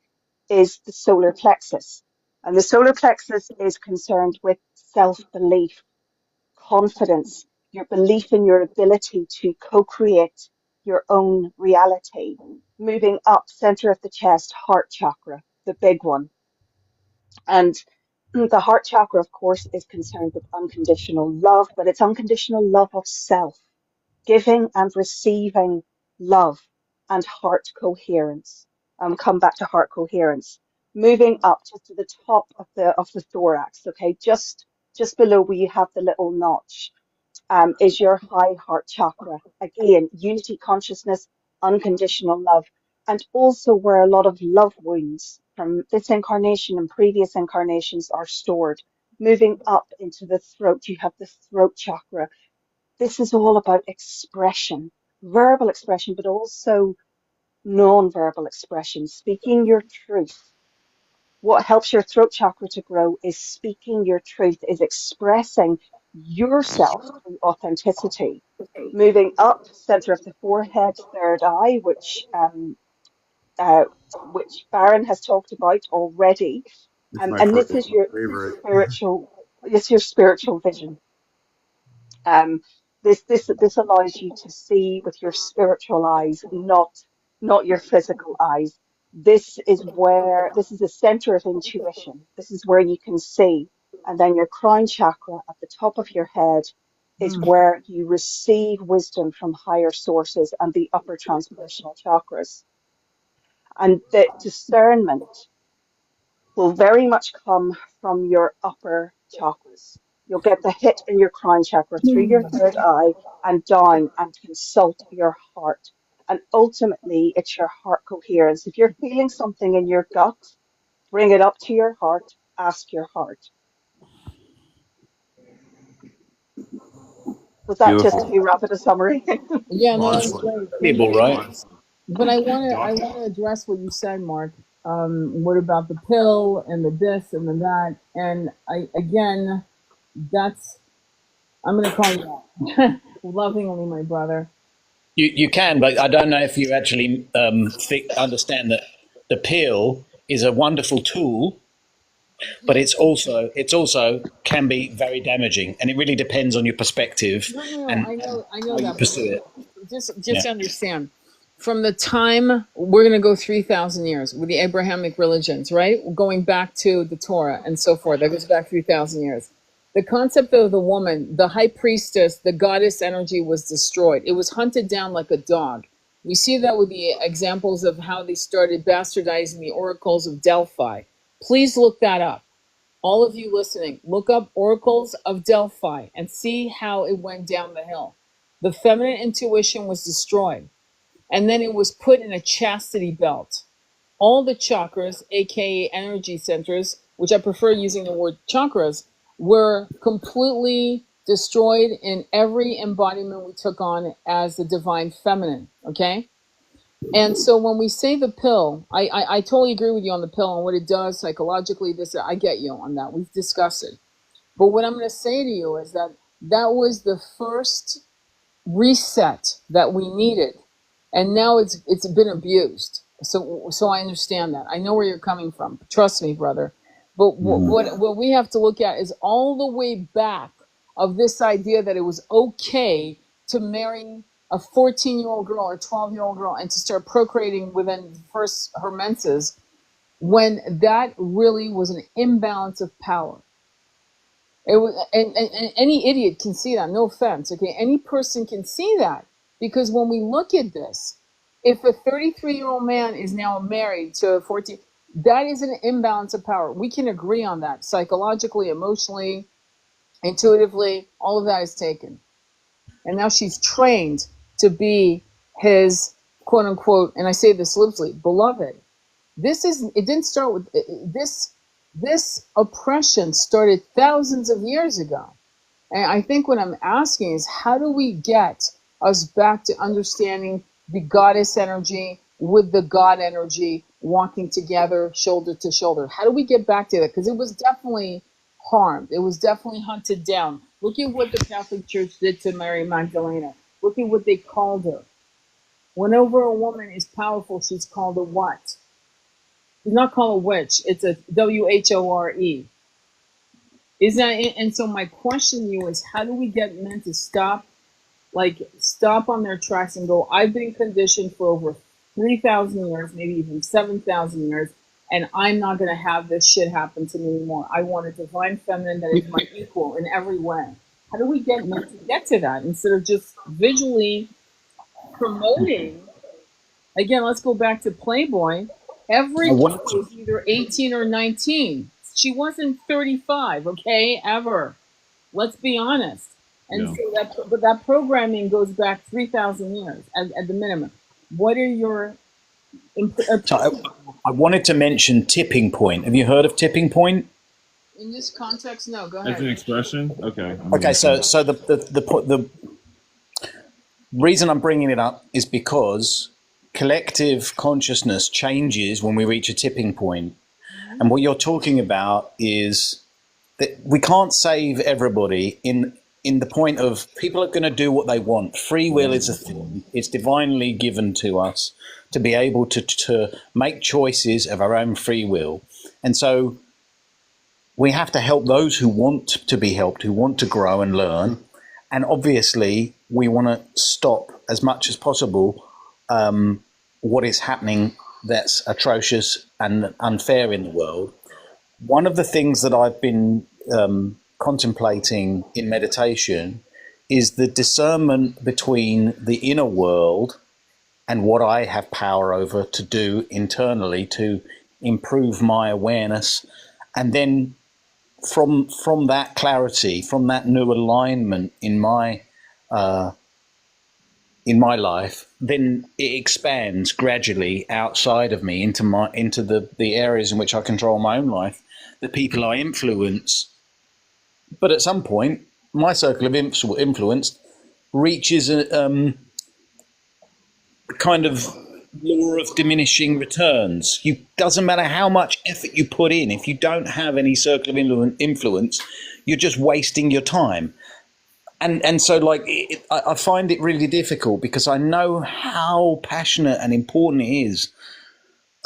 is the solar plexus. And the solar plexus is concerned with self-belief, confidence, your belief in your ability to co-create your own reality. Moving up, center of the chest, heart chakra, the big one. And the heart chakra, of course, is concerned with unconditional love, but it's unconditional love of self, giving and receiving love, and heart coherence. Come back to heart coherence. Moving up just to the top of the thorax, okay, just below where you have the little notch, is your high heart chakra. Again, unity consciousness, unconditional love, and also where a lot of love wounds from this incarnation and previous incarnations are stored. Moving up into the throat, you have the throat chakra. This is all about expression, verbal expression, but also non-verbal expression, speaking your truth. What helps your throat chakra to grow is speaking your truth, is expressing yourself through authenticity. Moving up, center of the forehead, third eye, uh, which Baron has talked about already, It's my and first favorite. this is your spiritual vision. Um, this allows you to see with your spiritual eyes, not your physical eyes. This is the center of intuition. This is where you can see. And then your crown chakra at the top of your head is where you receive wisdom from higher sources and the upper transpersonal chakras. And the discernment will very much come from your upper chakras. You'll get the hit in your crown chakra through your third eye and down and consult your heart. And ultimately, it's your heart coherence. If you're feeling something in your gut, bring it up to your heart, ask your heart. Was that just Beautiful. too rapid a summary? Yeah, no, that was Honestly. great. Thank Valuable, you. right? Honestly. But I Doc- want to address what you said, Mark. What about the pill and the this and the that? And I again, that's I'm going to call you out. Lovingly, my brother. You can, but I don't know if you actually understand that the pill is a wonderful tool, but it's also can be very damaging, and it really depends on your perspective No, no, no. and I know how you that, but pursue it. just Yeah. understand. from the time we're going to go 3,000 years with the Abrahamic religions, right? Going back to the Torah and so forth. That goes back 3,000 years. The concept of the woman, the high priestess, the goddess energy was destroyed. It was hunted down like a dog. We see that with the examples of how they started bastardizing the oracles of Delphi. Please look that up. All of you listening, look up oracles of Delphi and see how it went down the hill. The feminine intuition was destroyed. And then it was put in a chastity belt. All the chakras, aka energy centers, which I prefer using the word chakras, were completely destroyed in every embodiment we took on as the divine feminine. Okay? And so when we say the pill, I totally agree with you on the pill and what it does psychologically. This, I get you on that. We've discussed it. But what I'm going to say to you is that that was the first reset that we needed, and now it's been abused. So I understand that. I know where you're coming from. Trust me, brother. But what we have to look at is all the way back of this idea that it was okay to marry a 14-year-old girl or 12-year-old girl and to start procreating within first her menses, when that really was an imbalance of power. It was, and any idiot can see that. No offense, okay? Any person can see that, because when we look at this, if a 33-year-old man is now married to a 14, that is an imbalance of power. We can agree on that psychologically, emotionally, intuitively. All of that is taken, and now she's trained to be his quote unquote, and I say this loosely, beloved. It didn't start with this. This oppression started thousands of years ago. And I think what I'm asking is, how do we get us back to understanding the goddess energy with the God energy walking together, shoulder to shoulder? How do we get back to that? Because it was definitely harmed. It was definitely hunted down. Look at what the Catholic Church did to Mary Magdalena. Look at what they called her. Whenever a woman is powerful, she's called a what? It's not called a witch. It's a WHORE. Is that it? And so my question to you is, how do we get men to stop on their tracks and go, I've been conditioned for over 3,000 years, maybe even 7,000 years, and I'm not going to have this shit happen to me anymore. I want a divine feminine that is my equal in every way. How do we get men to get to that instead of just visually promoting? Again, let's go back to Playboy. Every kid was either 18 or 19. She wasn't 35, okay, ever. Let's be honest. And so that programming goes back 3,000 years at the minimum. What are your... I wanted to mention tipping point. Have you heard of tipping point? In this context, no. Go ahead. As an expression? Okay. Okay, so the reason I'm bringing it up is because collective consciousness changes when we reach a tipping point. And what you're talking about is that we can't save everybody in the point of people are going to do what they want. Free will is a thing. It's divinely given to us to be able to make choices of our own free will. And so we have to help those who want to be helped, who want to grow and learn. And obviously we want to stop as much as possible what is happening that's atrocious and unfair in the world. One of the things that I've been contemplating in meditation is the discernment between the inner world and what I have power over to do internally to improve my awareness. And then from that clarity, from that new alignment in my life, then it expands gradually outside of me into the areas in which I control my own life, the people I influence. But at some point, my circle of influence reaches a kind of law of diminishing returns. Doesn't matter how much effort you put in, if you don't have any circle of influence, you're just wasting your time. And so, I find it really difficult because I know how passionate and important it is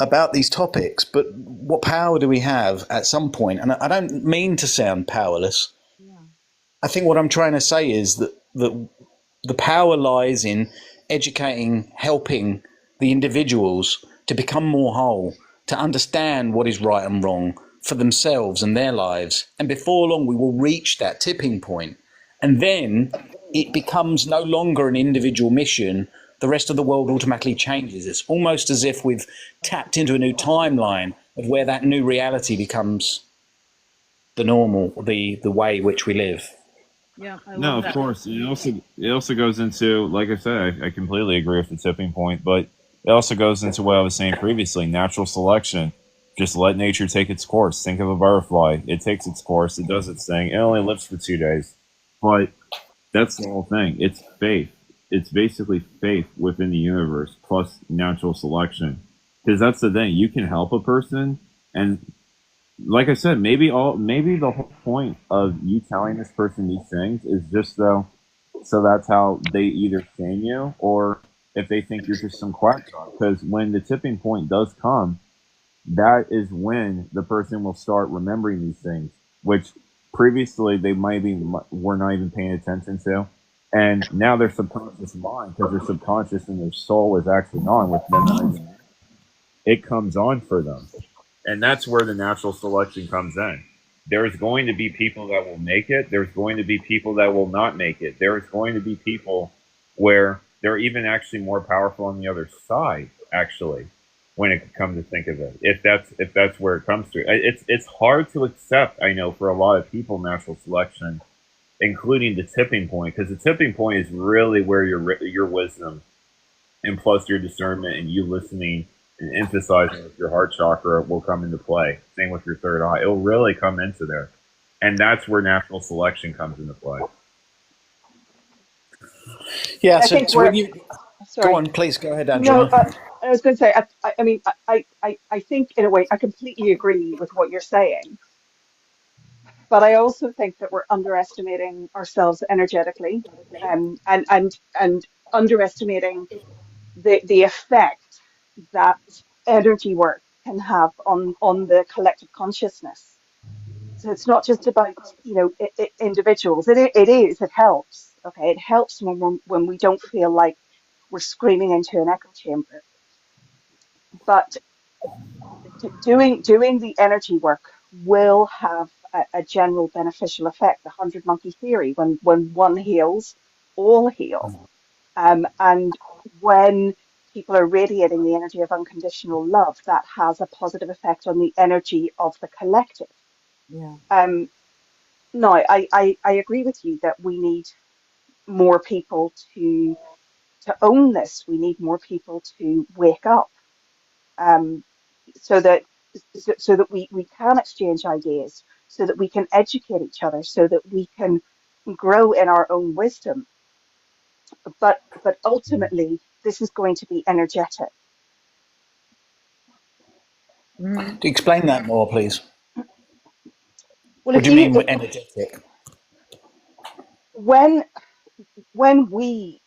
about these topics, but what power do we have at some point? And I don't mean to sound powerless. Yeah. I think what I'm trying to say is that the power lies in educating, helping the individuals to become more whole, to understand what is right and wrong for themselves and their lives. And before long, we will reach that tipping point. And then it becomes no longer an individual mission. The rest of the world automatically changes. It's almost as if we've tapped into a new timeline of where that new reality becomes the normal, the way which we live. Yeah, I No, love of that. course. It also goes into, like I said, I completely agree with the tipping point, but it also goes into what I was saying previously, natural selection. Just let nature take its course. Think of a butterfly. It takes its course, it does its thing. It only lives for 2 days. But that's the whole thing. It's faith. It's basically faith within the universe plus natural selection. Because that's the thing. You can help a person, and like I said, maybe the whole point of you telling this person these things is just so that's how they either shame you, or if they think you're just some quack job. Because when the tipping point does come, that is when the person will start remembering these things, which previously they were not even paying attention to, and now their subconscious mind, because their subconscious and their soul is actually on with them, not even, it comes on for them. And that's where the natural selection comes in. There's going to be people that will make it. There's going to be people that will not make it. There's going to be people where they're even actually more powerful on the other side, actually, when it comes to think of it. If that's where it comes to. It's hard to accept, I know, for a lot of people, natural selection, including the tipping point, because the tipping point is really where your wisdom and plus your discernment and you listening and emphasizing with your heart chakra will come into play. Same with your third eye. It'll really come into there. And that's where natural selection comes into play. Yeah, I so, think so when we're you go sorry. on, please go ahead, No, Angela. I was going to say, I mean, I think in a way I completely agree with what you're saying, but I also think that we're underestimating ourselves energetically, and underestimating the effect that energy work can have on the collective consciousness. So it's not just about, individuals. It helps. Okay, it helps when we don't feel like we're screaming into an echo chamber. But doing the energy work will have a general beneficial effect. The 100 monkey theory: when one heals, all heal. And when people are radiating the energy of unconditional love, that has a positive effect on the energy of the collective. Yeah. Um, no, I agree with you that we need more people to own this. We need more people to wake up, um, so that so that we can exchange ideas, so that we can educate each other, so that we can grow in our own wisdom. But ultimately, this is going to be energetic. Mm. Explain that more, please. Well, What if do you you mean we're energetic? when when we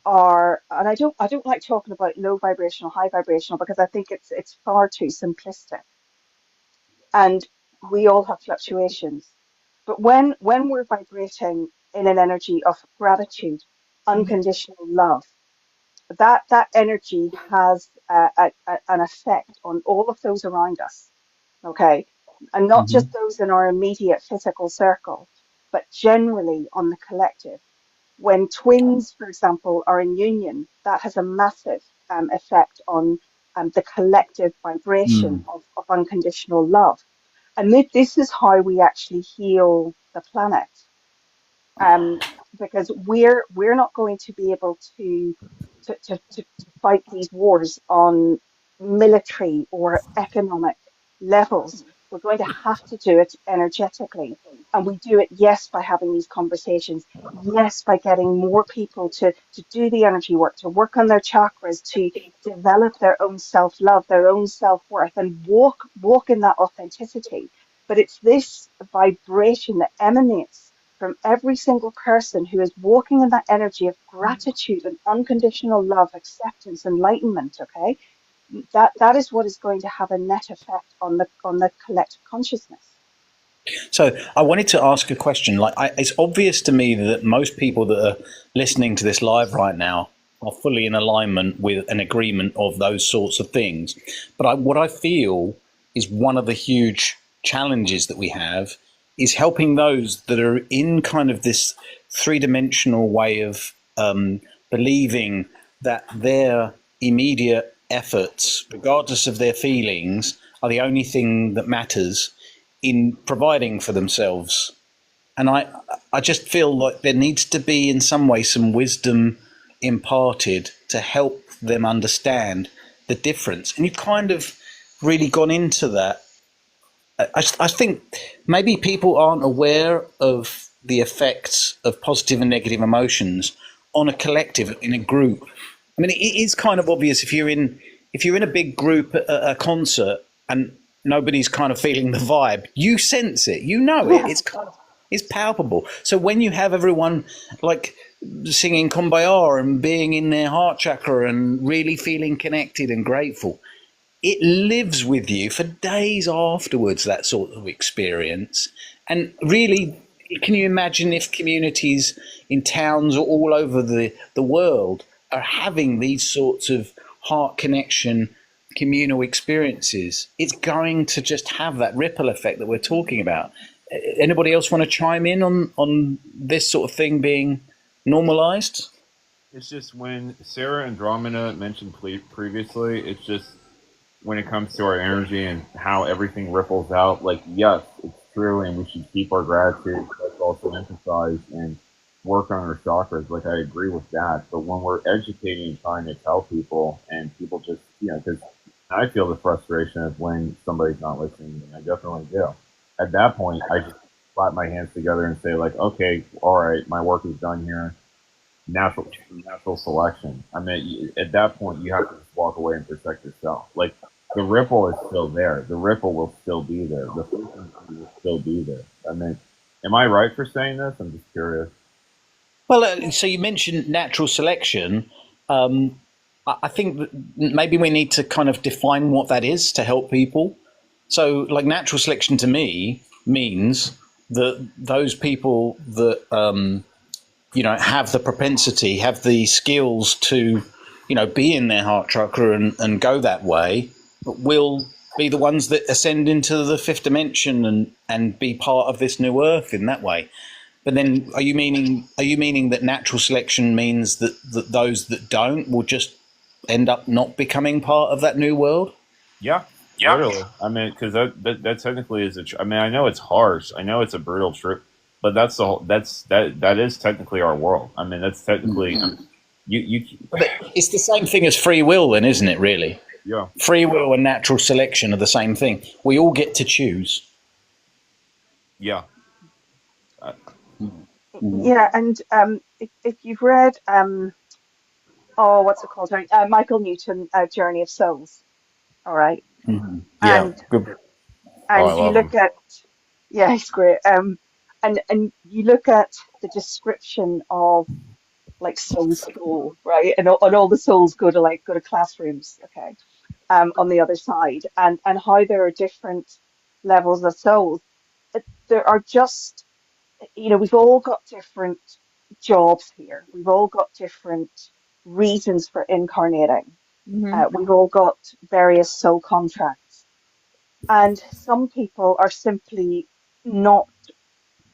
are, and I don't like talking about low vibrational, high vibrational, because I think it's far too simplistic. And we all have fluctuations. But when we're vibrating in an energy of gratitude, unconditional love, that energy has an effect on all of those around us. Okay, and not Hmm. just those in our immediate physical circle, but generally on the collective. When twins, for example, are in union, that has a massive effect on the collective vibration Mm. of unconditional love. And this is how we actually heal the planet, um, because we're not going to be able to fight these wars on military or economic levels. We're going to have to do it energetically. And we do it, yes, by having these conversations, yes, by getting more people to do the energy work, to work on their chakras, to develop their own self-love, their own self-worth, and walk in that authenticity. But it's this vibration that emanates from every single person who is walking in that energy of gratitude and unconditional love, acceptance, enlightenment. Okay, that is what is going to have a net effect on the collective consciousness. So I wanted to ask a question. It's obvious to me that most people that are listening to this live right now are fully in alignment with an agreement of those sorts of things. But what I feel is one of the huge challenges that we have is helping those that are in kind of this three-dimensional way of believing that their immediate efforts, regardless of their feelings, are the only thing that matters in providing for themselves. And I just feel like there needs to be in some way some wisdom imparted to help them understand the difference. And you've kind of really gone into that. I think maybe people aren't aware of the effects of positive and negative emotions on a collective, in a group. I mean, it is kind of obvious if you're in a big group at a concert and nobody's kind of feeling the vibe, you sense it, you know it. Yeah. It's palpable. So when you have everyone like singing Kumbaya and being in their heart chakra and really feeling connected and grateful, it lives with you for days afterwards, that sort of experience. And really, can you imagine if communities in towns all over the world are having these sorts of heart connection communal experiences? It's going to just have that ripple effect that we're talking about. Anybody else want to chime in on this sort of thing being normalized? It's just when Sarah Andromeda mentioned previously, it's just when it comes to our energy and how everything ripples out, like, yes, it's true, and we should keep our gratitude, but also emphasize and work on our chakras. Like, I agree with that. But when we're educating and trying to tell people, and people just, because I feel the frustration of when somebody's not listening, and I definitely do. At that point, I just clap my hands together and say, like, okay, all right, my work is done here. Natural selection. I mean, at that point, you have to just walk away and protect yourself. Like, the ripple is still there. The ripple will still be there. The frequency will still be there. I mean, am I right for saying this? I'm just curious. Well, so you mentioned natural selection. I think that maybe we need to kind of define what that is to help people. So, like, natural selection to me means that those people that have the propensity, have the skills to, be in their heart chakra and go that way, will be the ones that ascend into the fifth dimension and be part of this new earth in that way. But then, are you meaning that natural selection means that those that don't will just end up not becoming part of that new world? Yeah, Yeah. literally. I mean, because that technically is I mean, I know it's harsh. I know it's a brutal truth, but that is technically our world. I mean, that's technically you. But it's the same thing as free will, then, isn't it? Really, Yeah. free will and natural selection are the same thing. We all get to choose. Yeah. Yeah, and if you've read what's it called? Michael Newton, Journey of Souls. All right, Yeah, and good. Oh, I you love him. look at, yeah, he's great. And you look at the description of like soul school, right? And all the souls go to classrooms, okay, on the other side, and how there are different levels of souls. There are just, we've all got different jobs here. We've all got different reasons for incarnating. Mm-hmm. We've all got various soul contracts, and some people are simply not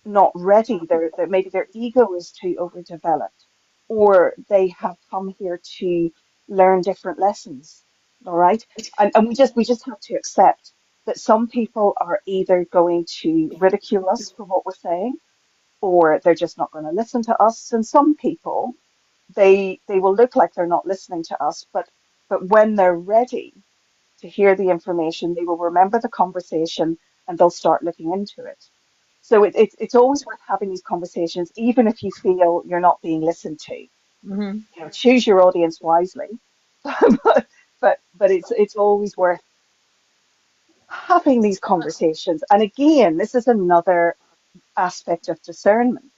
not ready. Maybe their ego is too overdeveloped, or they have come here to learn different lessons. All right, and we just have to accept that some people are either going to ridicule us for what we're saying, or they're just not going to listen to us. And some people, they will look like they're not listening to us, but when they're ready to hear the information, they will remember the conversation and they'll start looking into it. So it's always worth having these conversations, even if you feel you're not being listened to. Mm-hmm. Choose your audience wisely, but it's always worth having these conversations. And again, this is another aspect of discernment.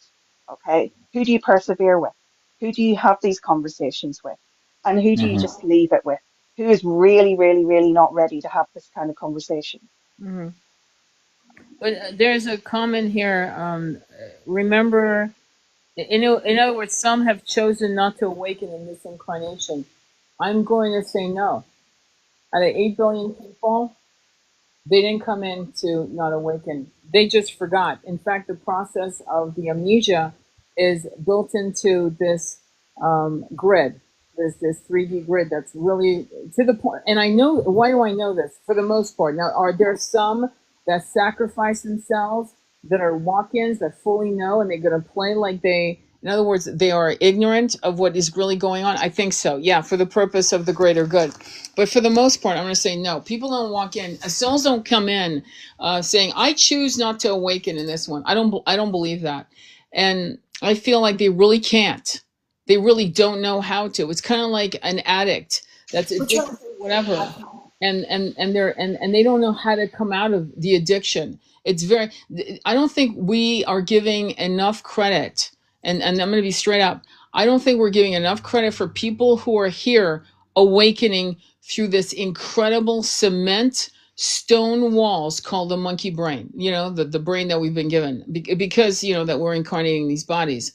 Okay, who do you persevere with? Who do you have these conversations with? And who do you just leave it with? Who is really, really, really not ready to have this kind of conversation? Mm-hmm. But there's a comment here. Remember In other words, some have chosen not to awaken in this incarnation. I'm going to say no. Out of 8 billion people, they didn't come in to not awaken. They just forgot. In fact, the process of the amnesia is built into this grid. There's this 3D grid that's really to the point. And I know, why do I know this? For the most part. Now, are there some that sacrifice themselves that are walk-ins that fully know and they're going to play like in other words, they are ignorant of what is really going on? I think so. Yeah, for the purpose of the greater good. But for the most part, I'm going to say no. People don't walk in. Souls don't come in saying, "I choose not to awaken in this one." I don't. I don't believe that, and I feel like they really can't. They really don't know how to. It's kind of like an addict that's addicted to whatever, and they don't know how to come out of the addiction. It's very. I don't think we are giving enough credit, and I'm going to be straight up. I don't think we're giving enough credit for people who are here awakening through this incredible cement stone walls called the monkey brain, the brain that we've been given because, that we're incarnating these bodies.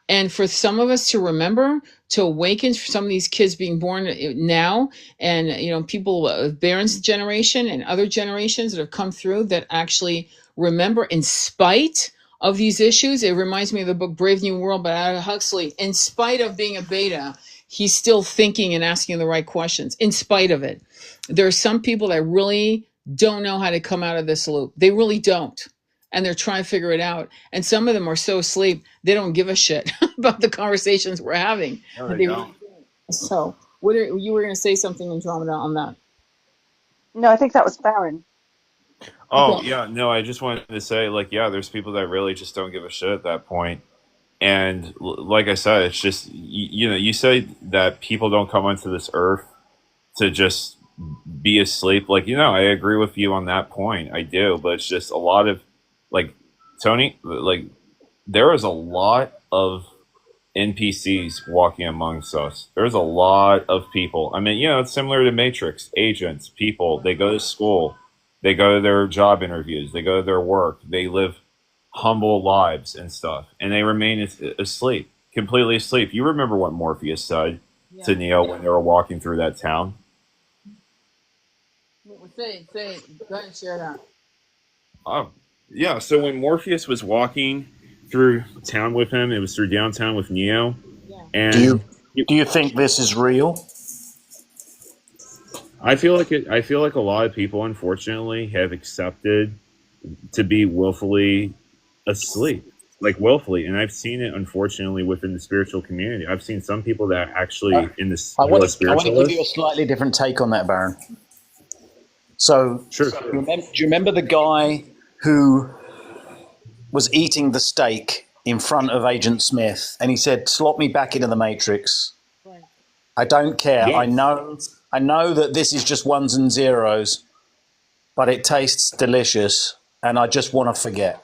And for some of us to remember, to awaken, for some of these kids being born now, and people of Barron's generation and other generations that have come through that actually remember in spite of these issues. It reminds me of the book Brave New World by Aldous Huxley. In spite of being a beta, he's still thinking and asking the right questions in spite of it. There are some people that really don't know how to come out of this loop. They really don't. And they're trying to figure it out. And some of them are so asleep, they don't give a shit about the conversations we're having. No, And they they don't. So, you were going to say something, Andromeda, on that? No, I think that was Baron. Oh, Okay. yeah, no, I just wanted to say, like, yeah, there's people that really just don't give a shit at that point. And like I said, it's just, you say that people don't come onto this earth to just be asleep. Like, I agree with you on that point. I do. But it's just a lot of, like, Tony, like, there is a lot of NPCs walking amongst us. There's a lot of people. I mean, it's similar to Matrix. Agents, people, they go to school, they go to their job interviews, they go to their work, they live humble lives and stuff, and they remain asleep, completely asleep. You remember what Morpheus said to Neo when they were walking through that town? Say it. Go ahead and share that. Oh, yeah. So when Morpheus was walking through town with him, it was through downtown with Neo, Yeah. and Do you think this is real? I feel like it. I feel like a lot of people, unfortunately, have accepted to be willfully asleep, like willfully, and I've seen it, unfortunately, within the spiritual community. I've seen some people that actually in this I want to give you a slightly different take on that, Baron. So, Sure. do you remember the guy who was eating the steak in front of Agent Smith, and he said, "Slot me back into the Matrix. Right. I don't care. Yeah. I know that this is just ones and zeros, but it tastes delicious, and I just want to forget."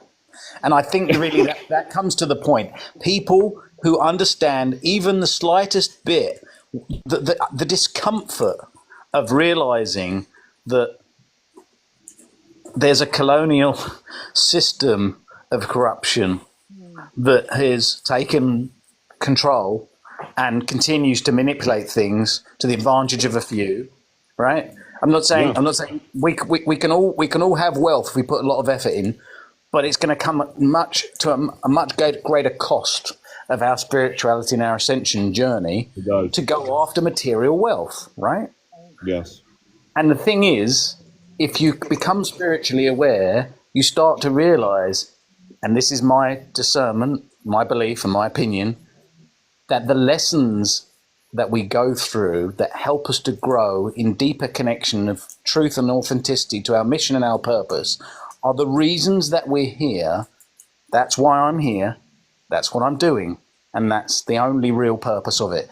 And I think really that comes to the point. People who understand even the slightest bit, the discomfort of realizing that there's a colonial system of corruption that has taken control and continues to manipulate things to the advantage of a few, right? I'm not saying we can all have wealth if we put a lot of effort in, but it's going to come at a much greater cost of our spirituality and our ascension journey to go after material wealth, right? Yes. And the thing is, if you become spiritually aware, you start to realize, and this is my discernment, my belief, and my opinion, that the lessons that we go through that help us to grow in deeper connection of truth and authenticity to our mission and our purpose are the reasons that we're here. That's why I'm here. That's what I'm doing. And that's the only real purpose of it.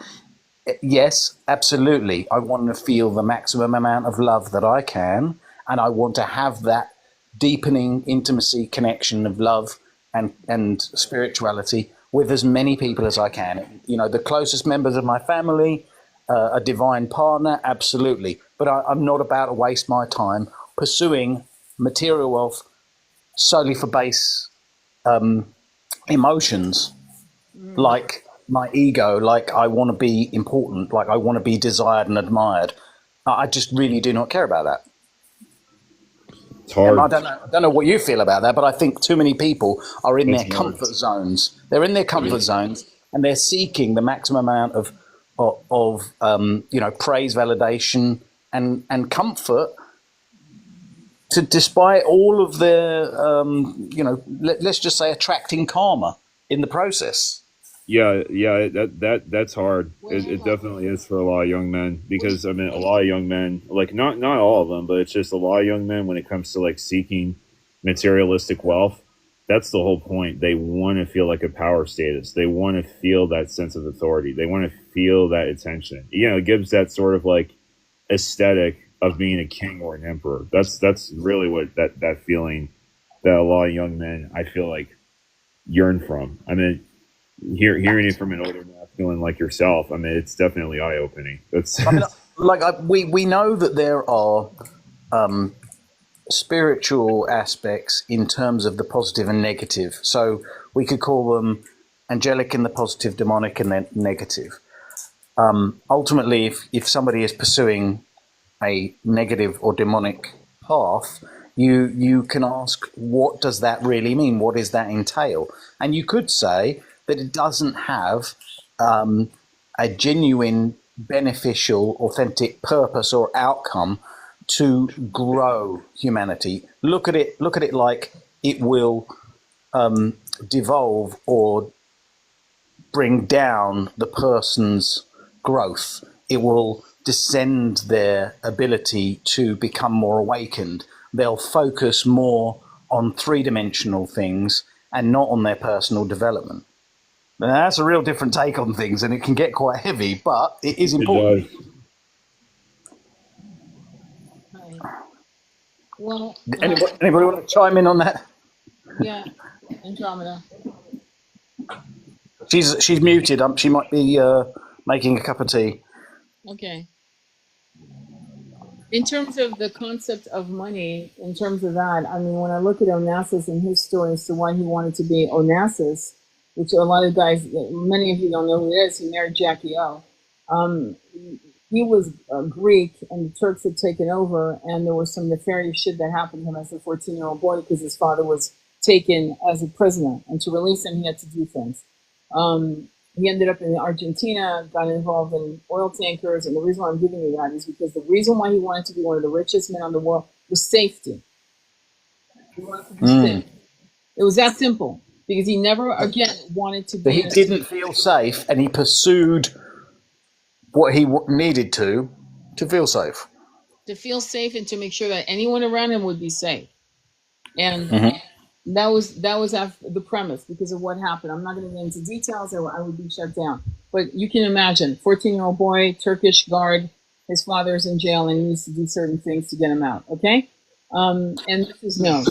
Yes, absolutely. I want to feel the maximum amount of love that I can. And I want to have that deepening intimacy, connection of love and spirituality with as many people as I can. The closest members of my family, a divine partner, absolutely. But I'm not about to waste my time pursuing material wealth solely for base emotions. like my ego, like I want to be important, like I want to be desired and admired. I just really do not care about that. It's And I hard. don't know what you feel about that, but I think too many people are in It's their hard. comfort zones. They're in their comfort zones, and they're seeking the maximum amount of praise, validation, and comfort. Despite all of their, let's just say, attracting karma in the process. Yeah, that's hard. It definitely is for a lot of young men, because I mean, a lot of young men, like not all of them, but it's just a lot of young men when it comes to like seeking materialistic wealth. That's the whole point. They want to feel like a power status. They want to feel that sense of authority. They want to feel that attention. It gives that sort of like aesthetic of being a king or an emperor. That's really what that feeling that a lot of young men, I feel like, yearn from. I mean, hearing it from an older masculine like yourself, I mean, it's definitely eye opening. I mean, we know that there are spiritual aspects in terms of the positive and negative. So we could call them angelic in the positive, demonic in the negative. Ultimately, if somebody is pursuing a negative or demonic path, you can ask, what does that really mean? What does that entail? And you could say that it doesn't have a genuine, beneficial, authentic purpose or outcome to grow humanity. Look at it like it will devolve or bring down the person's growth. It will descend their ability to become more awakened. They'll focus more on three-dimensional things and not on their personal development. Now, that's a real different take on things, and it can get quite heavy, but it is important. It does. Right. Well, Anybody want to chime in on that? yeah, Andromeda. She's muted. She might be making a cup of tea. Okay. In terms of the concept of money, in terms of that, I mean, when I look at Onassis and his story as to why he wanted to be Onassis, which a lot of guys, many of you don't know who it is, he married Jackie O. He was Greek, and the Turks had taken over, and there was some nefarious shit that happened to him as a 14-year-old boy because his father was taken as a prisoner, and to release him, he had to do things. He ended up in Argentina, got involved in oil tankers, and the reason why I'm giving you that is because the reason why he wanted to be one of the richest men in the world was safety. He wanted to be safe. It was that simple, because he never, again, wanted to be... But he didn't feel safe, and he pursued what he needed to feel safe. To feel safe and to make sure that anyone around him would be safe. And that was the premise because of what happened. I'm not going to get into details, or I would be shut down. But you can imagine, 14-year-old boy, Turkish guard, his father's in jail, and he needs to do certain things to get him out. Okay, and this is known.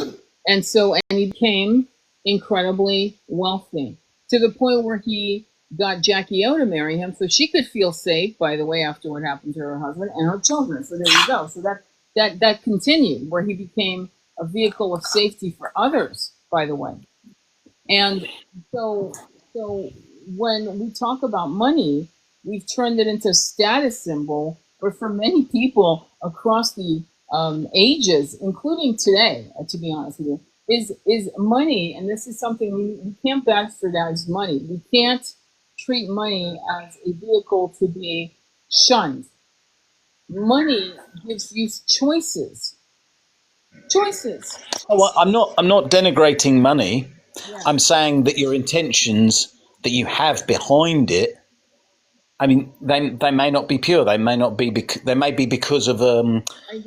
And he became incredibly wealthy to the point where he got Jackie O to marry him, so she could feel safe. By the way, after what happened to her husband and her children. So there you go. So that continued, where he became a vehicle of safety for others, by the way. And so when we talk about money, we've turned it into a status symbol, but for many people across the ages, including today, to be honest with you, is money, and this is something we can't bastardize money. We can't treat money as a vehicle to be shunned. Money gives you choices. Oh, well, I'm not denigrating money. Yeah. I'm saying that your intentions that you have behind it, I mean, they may not be pure. They may not be. They may be because of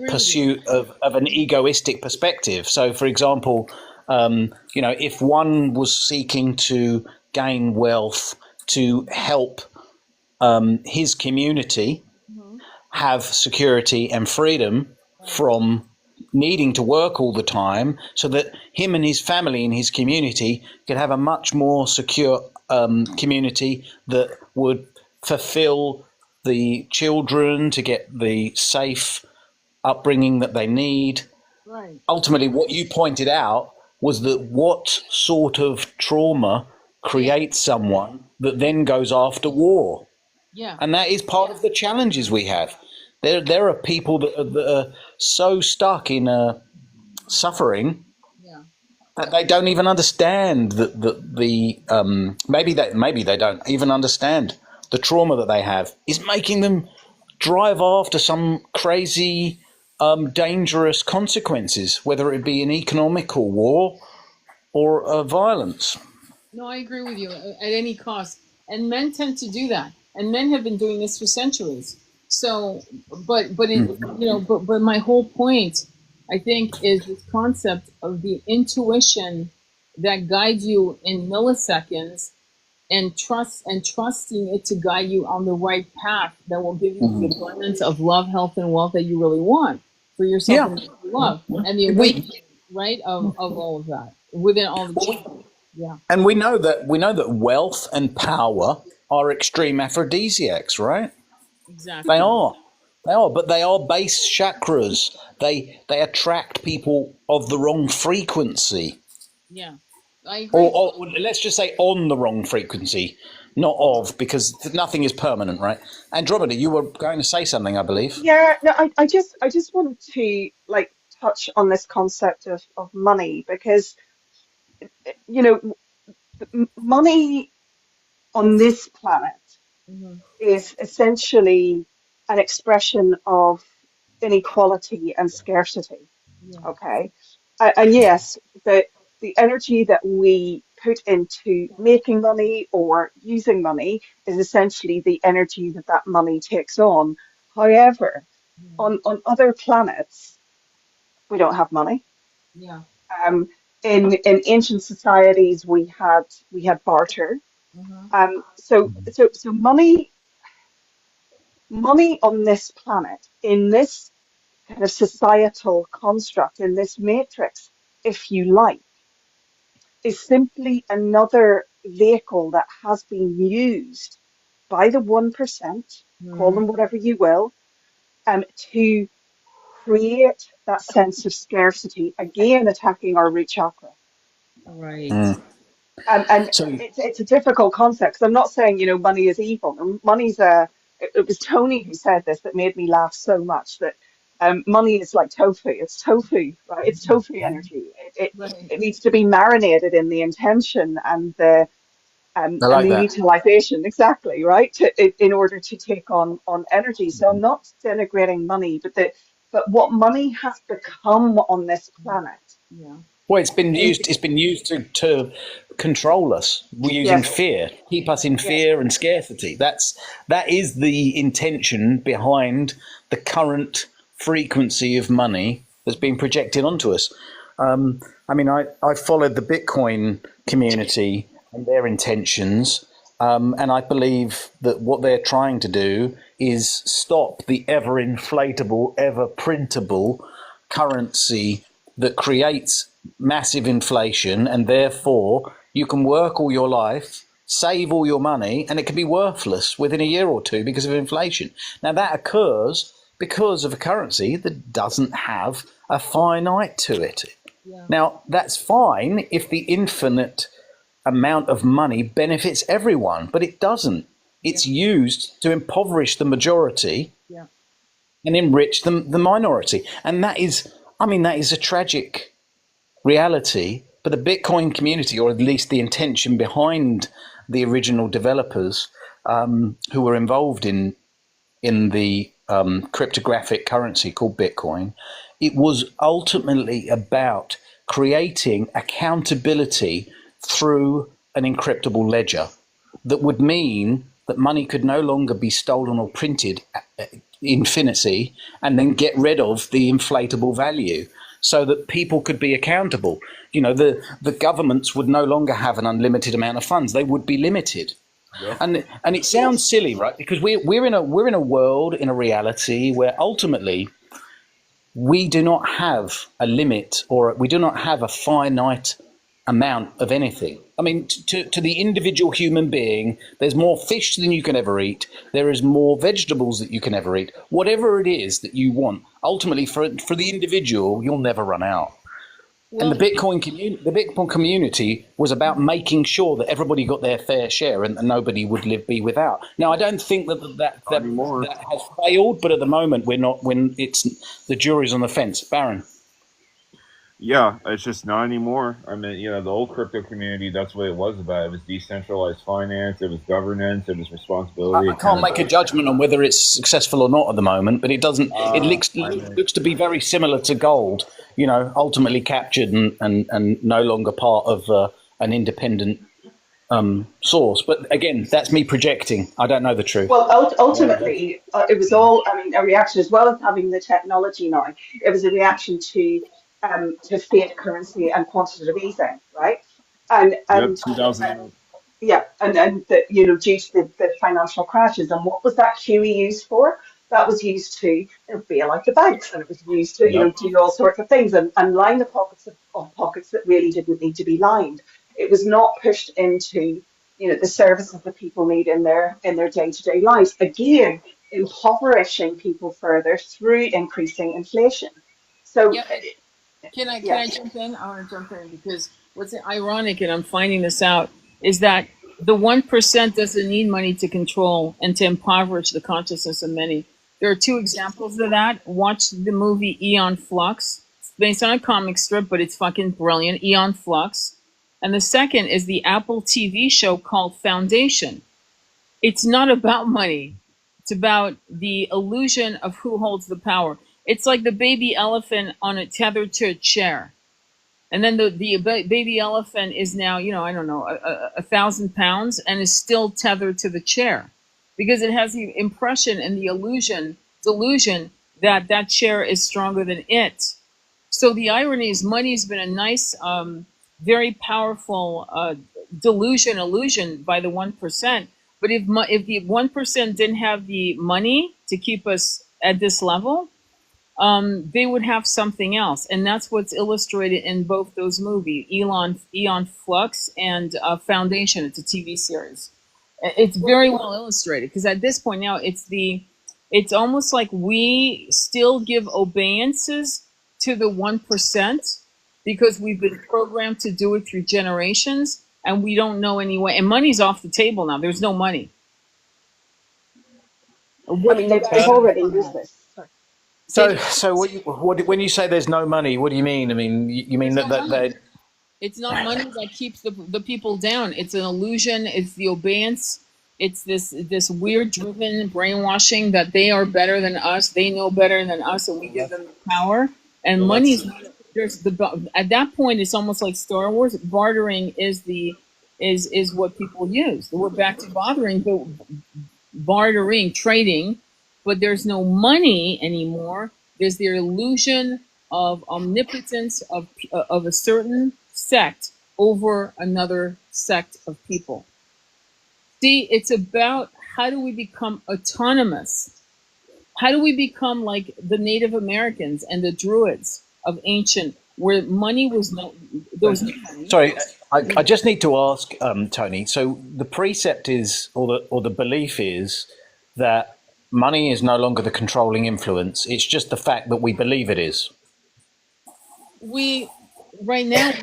pursuit of an egoistic perspective. So, for example, if one was seeking to gain wealth to help his community have security and freedom from needing to work all the time, so that him and his family and his community could have a much more secure community that would fulfill the children to get the safe upbringing that they need. Right. Ultimately, what you pointed out was that what sort of trauma creates someone that then goes after war. Yeah. And that is part of the challenges we have. There are people that are so stuck in suffering Yeah. that they don't even understand maybe they don't even understand the trauma that they have is making them drive after some crazy, dangerous consequences, whether it be an economical war or violence. No, I agree with you at any cost. And men tend to do that. And men have been doing this for centuries. So, but my whole point, I think, is this concept of the intuition that guides you in milliseconds and trusting it to guide you on the right path that will give you the abundance of love, health, and wealth that you really want for yourself Yeah. and love. And the awakening, right, of all of that within all the children. Yeah. And we know that wealth and power are extreme aphrodisiacs, right? Exactly. They are, but they are base chakras. They attract people of the wrong frequency, Yeah, I agree. or let's just say on the wrong frequency, not of, because nothing is permanent, right? Andromeda, you were going to say something, I believe. Yeah, no, I just wanted to like touch on this concept of money because you know money on this planet Hmm. is essentially an expression of inequality and scarcity. Yeah. Okay. And yes, the energy that we put into making money or using money is essentially the energy that that money takes on. However, on other planets, we don't have money. Yeah. Um, in ancient societies, we had barter. Hmm. So money on this planet in this kind of societal construct in this matrix, if you like, is simply another vehicle that has been used by the 1%, call Hmm. them whatever you will, to create that sense of scarcity, again attacking our root chakra. Right. And So it's a difficult concept because I'm not saying, money is evil. Money's it was Tony who said this that made me laugh so much that money is like tofu. It's tofu, right? It's tofu energy. Right. It needs to be marinated in the intention I and like the that. utilization, exactly, right? In order to take on energy. So I'm not denigrating money, but what money has become on this planet Yeah. Well, it's been is used. It's been used to control us. We're using yes, fear, keep us in yes. fear and scarcity. That is the intention behind the current frequency of money that's being projected onto us. I mean, I followed the Bitcoin community and their intentions, and I believe that what they're trying to do is stop the ever inflatable, ever printable currency that creates massive inflation, and therefore you can work all your life, save all your money, and it can be worthless within a year or two because of inflation. Now, that occurs because of a currency that doesn't have a finite to it. Yeah. Now, that's fine if the infinite amount of money benefits everyone, but it doesn't. Yeah. It's used to impoverish the majority Yeah. and enrich the minority. And that is, I mean, that is a tragic reality. But the Bitcoin community, or at least the intention behind the original developers who were involved in the cryptographic currency called Bitcoin, it was ultimately about creating accountability through an encryptable ledger that would mean that money could no longer be stolen or printed infinity and then get rid of the inflatable value so that people could be accountable. You know, the governments would no longer have an unlimited amount of funds. They would be limited. Yep. And it sounds silly, right? Because we're in a world, in a reality where ultimately we do not have a limit, or we do not have a finite amount of anything. I mean, to the individual human being, there's more fish than you can ever eat. There is more vegetables that you can ever eat. Whatever it is that you want, ultimately for the individual, you'll never run out. And Well, the Bitcoin community was about making sure that everybody got their fair share and nobody would be without. Now, I don't think Not anymore. that has failed, but at the moment we're not. When it's the jury's on the fence, Baron. Yeah, it's just not anymore. I mean, the old crypto community, that's what it was about. It was decentralized finance, it was governance, it was responsibility, I can't make a accountability. judgment on whether it's successful or not at the moment, but it doesn't. It I mean, looks to be very similar to gold. Ultimately captured and no longer part of an independent source. But again, that's me projecting. I don't know the truth. Well, well, that's ultimately, it was all, I mean, a reaction as well as having the technology now. It was a reaction to fiat currency and quantitative easing, right? And yep, and 2008. yeah, and that due to the financial crashes, and what was that QE used for? That was used to bail out the banks, and it was used to Yep. do all sorts of things and line the pockets of pockets that really didn't need to be lined. It was not pushed into the services that people need in their day-to-day lives. Again, impoverishing people further through increasing inflation. So yeah. Can yeah. I jump in? I want to jump in because what's ironic, and I'm finding this out, is that the 1% doesn't need money to control and to impoverish the consciousness of many. There are two examples of that. Watch the movie Eon Flux. It's based on a comic strip, but it's fucking brilliant. Eon Flux. And the second is the Apple TV show called Foundation. It's not about money. It's about the illusion of who holds the power. It's like the baby elephant on a tethered to a chair. And then the baby elephant is now, I don't know, 1,000 pounds and is still tethered to the chair because it has the impression and the delusion that that chair is stronger than it. So the irony is money has been a nice, very powerful illusion by the 1%. But if the 1% didn't have the money to keep us at this level, they would have something else, and that's what's illustrated in both those movies, Eon Flux and Foundation. It's a TV series. It's very well illustrated because at this point now, it's almost like we still give obeyances to the 1% because we've been programmed to do it through generations, and we don't know anyway. And money's off the table now. There's no money. I What mean, do you they've guys already think on used that? this. Sorry. So when you say there's no money, what do you mean? I mean, you mean There's no that money. they. It's not money that keeps the people down. It's an illusion. It's the obedience. It's this weird driven brainwashing that they are better than us. They know better than us, and we give them the power. And Well, money that's is there's the at that point it's almost like Star Wars. Bartering is what people use. We're back to bartering, trading, but there's no money anymore. There's the illusion of omnipotence of a certain sect over another sect of people. See, it's about how do we become autonomous? How do we become like the Native Americans and the Druids of ancient, where money was no, there was no money. Sorry, I just need to ask, Tony. So the precept is, or the belief is, that money is no longer the controlling influence. It's just the fact that we believe it is. We right now,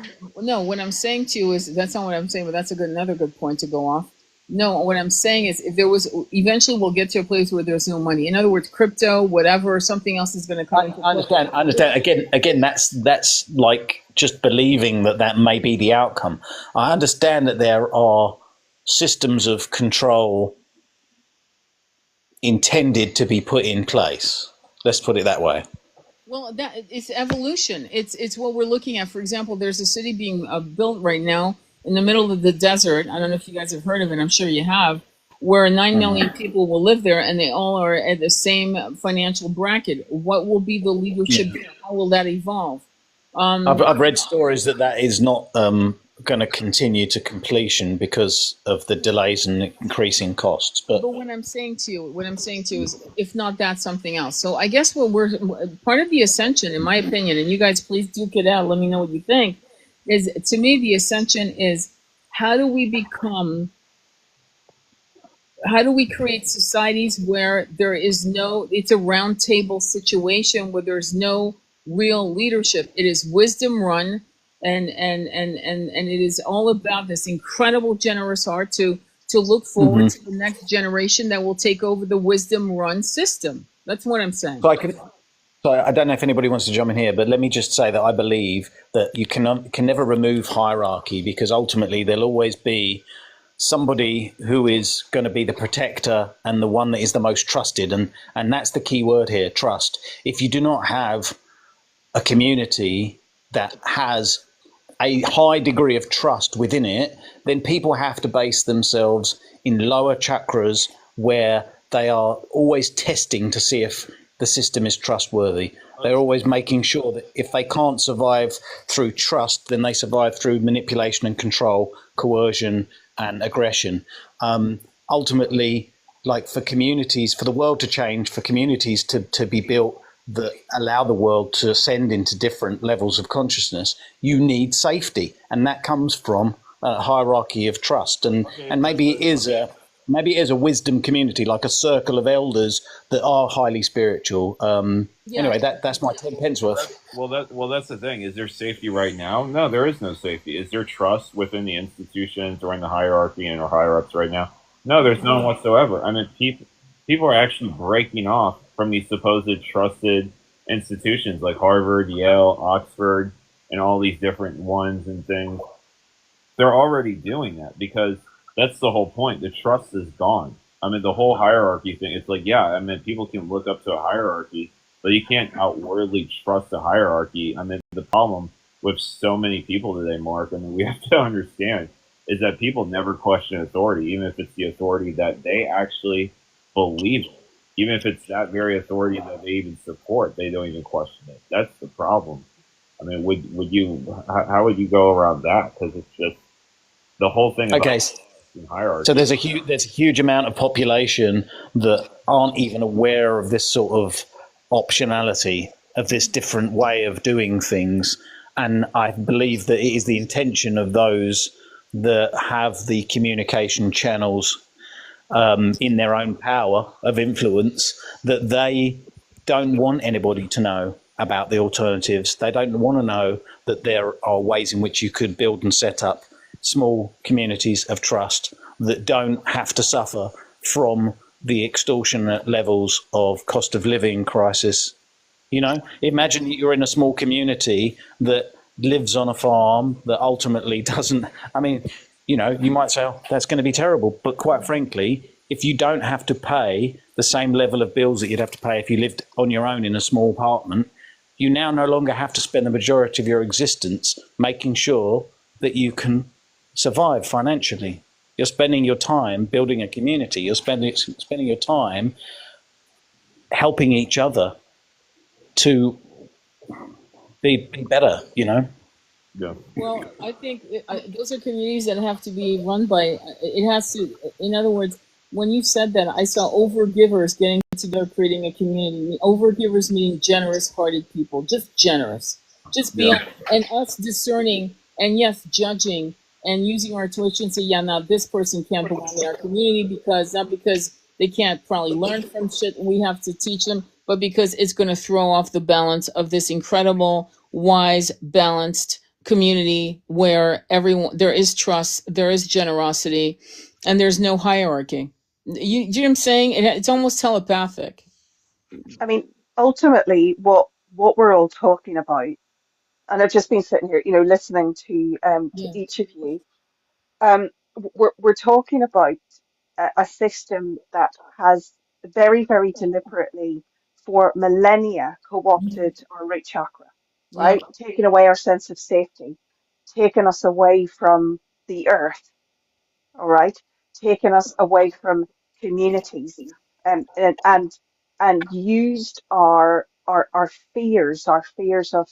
no. What I'm saying to you is that's not what I'm saying, but that's another good point to go off. No, what I'm saying is if there was eventually we'll get to a place where there's no money. In other words, crypto, whatever, something else is going to come into I understand. I understand. Again, that's like just believing that may be the outcome. I understand that there are systems of control intended to be put in place. Let's put it that way. Well, that it's evolution. It's what we're looking at. For example, there's a city being built right now in the middle of the desert. I don't know if you guys have heard of it. I'm sure you have, where 9 million people will live there, and they all are at the same financial bracket. What will be the leadership? Yeah. How will that evolve? I've read stories that is not going to continue to completion because of the delays and increasing costs. But what I'm saying to you is, if not that, something else. So I guess what we're part of the ascension, in my opinion, and you guys please duke it out. Let me know what you think. Is to me the ascension is how do we create societies where there is no, it's a round table situation where there's no real leadership. It is wisdom run. And it is all about this incredible generous heart to look forward Hmm. to the next generation that will take over the wisdom run system. That's what I'm saying. So I can. So I don't know if anybody wants to jump in here, but let me just say that I believe that you can never remove hierarchy, because ultimately there'll always be somebody who is going to be the protector and the one that is the most trusted, and that's the key word here, trust. If you do not have a community that has a high degree of trust within it, then people have to base themselves in lower chakras where they are always testing to see if the system is trustworthy. They're always making sure that if they can't survive through trust, then they survive through manipulation and control, coercion and aggression. Ultimately, like for communities, for the world to change, for communities to be built that allow the world to ascend into different levels of consciousness, you need safety, and that comes from a hierarchy of trust. And maybe it is a wisdom community, like a circle of elders that are highly spiritual. Yeah. Anyway, that's my 10 pence worth. That's the thing. Is there safety right now? No, there is no safety. Is there trust within the institutions or in the hierarchy and or higher ups right now? No, there's none whatsoever. I mean, people are actually breaking off from these supposed trusted institutions like Harvard, Yale, Oxford, and all these different ones and things. They're already doing that because that's the whole point. The trust is gone. I mean, the whole hierarchy thing, it's like, yeah, I mean, people can look up to a hierarchy, but you can't outwardly trust a hierarchy. I mean, the problem with so many people today, Mark, I mean, we have to understand is that people never question authority, even if it's the authority that they actually believe in. Even if it's that very authority that they even support, they don't even question it. That's the problem. I mean, would you, how would you go around that? Because it's just, the whole thing Okay, about so hierarchy. there's a huge amount of population that aren't even aware of this sort of optionality, of this different way of doing things. And I believe that it is the intention of those that have the communication channels in their own power of influence, that they don't want anybody to know about the alternatives. They don't want to know that there are ways in which you could build and set up small communities of trust that don't have to suffer from the extortionate levels of cost of living crisis. Imagine you're in a small community that lives on a farm that ultimately doesn't. I mean, you might say, oh, that's going to be terrible. But quite frankly, if you don't have to pay the same level of bills that you'd have to pay if you lived on your own in a small apartment, you now no longer have to spend the majority of your existence making sure that you can survive financially. You're spending your time building a community. You're spending your time helping each other to be better. Yeah. Well, I think those are communities that have to be run by. It has to. In other words, when you said that, I saw overgivers getting together, creating a community. Overgivers meaning generous-hearted people, just generous, just Yeah. beyond, and us discerning and yes, judging and using our tuition to say, yeah, now this person can't belong in our community because not because they can't probably learn from shit we have to teach them, but because it's going to throw off the balance of this incredible, wise, balanced community where everyone there is trust, there is generosity, and there's no hierarchy. Do you know what I'm saying? It's almost telepathic. I mean, ultimately, what we're all talking about, and I've just been sitting here, listening to Yeah. each of you. We're talking about a system that has very, very deliberately, for millennia, co-opted our root chakra, Yeah. right? Taking away our sense of safety, taking us away from the earth, all right? Taking us away from communities, and used our fears of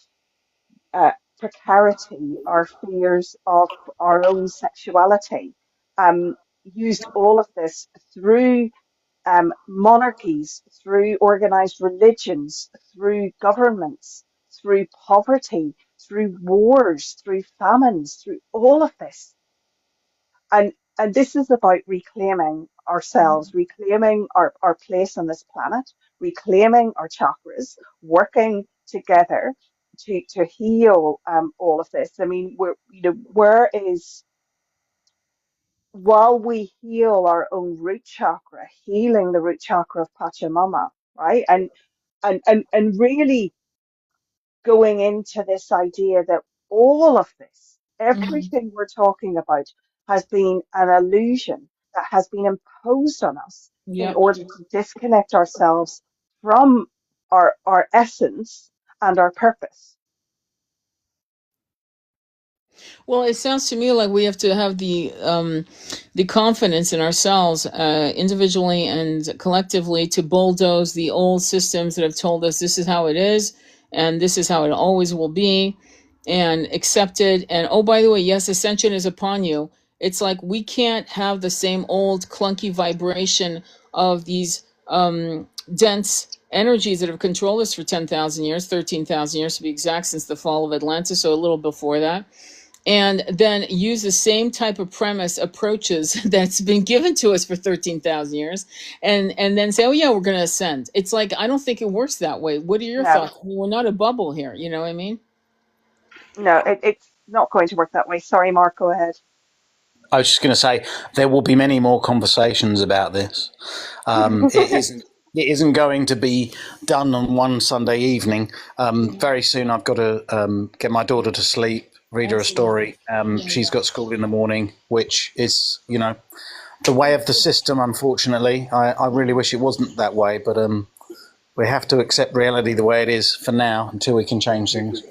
uh, precarity, our fears of our own sexuality, um, used all of this through monarchies, through organized religions, through governments, through poverty, through wars, through famines, through all of this. And this is about reclaiming ourselves, reclaiming our place on this planet, reclaiming our chakras, working together. to heal all of this. I mean, where is, while we heal our own root chakra, healing the root chakra of Pachamama, right? And really going into this idea that all of this, Mhm. everything we're talking about, has been an illusion that has been imposed on us in Yep. order to disconnect ourselves from our essence and our purpose. Well, it sounds to me like we have to have the confidence in ourselves, individually and collectively, to bulldoze the old systems that have told us this is how it is, and this is how it always will be, and accept it. And oh, by the way, yes, ascension is upon you. It's like we can't have the same old clunky vibration of these dense energies that have controlled us for 10,000 years, 13,000 years to be exact, since the fall of Atlantis, so a little before that, and then use the same type of premise approaches that's been given to us for 13,000 years, and then say, oh yeah, we're going to ascend. It's like, I don't think it works that way. What are your No, thoughts? I mean, we're not a bubble here, you know what I mean? no, it's not going to work that way. Sorry, Mark, go ahead. I was just going to say there will be many more conversations about this. It isn't going to be done on one Sunday evening. Very soon, I've got to get my daughter to sleep, read her a Absolutely. story. Yeah. She's got school in the morning, which is, the way of the system. Unfortunately, I really wish it wasn't that way, but we have to accept reality the way it is for now until we can change things.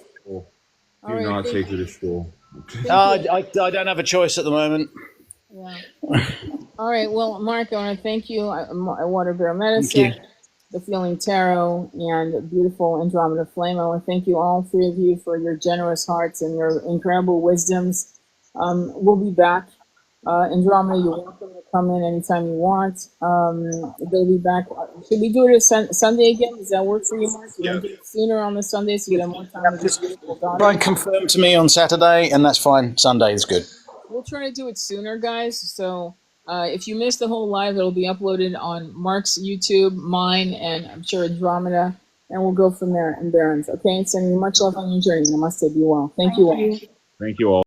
All Do right. not take her to school. Thank you. I don't have a choice at the moment. Yeah. All right. Well, Mark, I want to thank you. Water Bear Thank Medicine, you. the Feeling Tarot, and beautiful Andromeda Flame. I want to thank you, all three of you, for your generous hearts and your incredible wisdoms. We'll be back. Andromeda, you're welcome to come in anytime you want. They'll be back. Should we do it Sunday again? Does that work for you, Mark? You want to do it sooner on the Sunday so you have more time with your Just beautiful try daughter? and confirm to me on Saturday, and that's fine. Sunday is good. We'll try to do it sooner, guys. So if you missed the whole live, it'll be uploaded on Mark's YouTube, mine, and I'm sure Andromeda, and we'll go from there. And Baron's, okay? Sending you much love on your journey. Namaste. Be well. Thank Thank you all. you. Thank you all.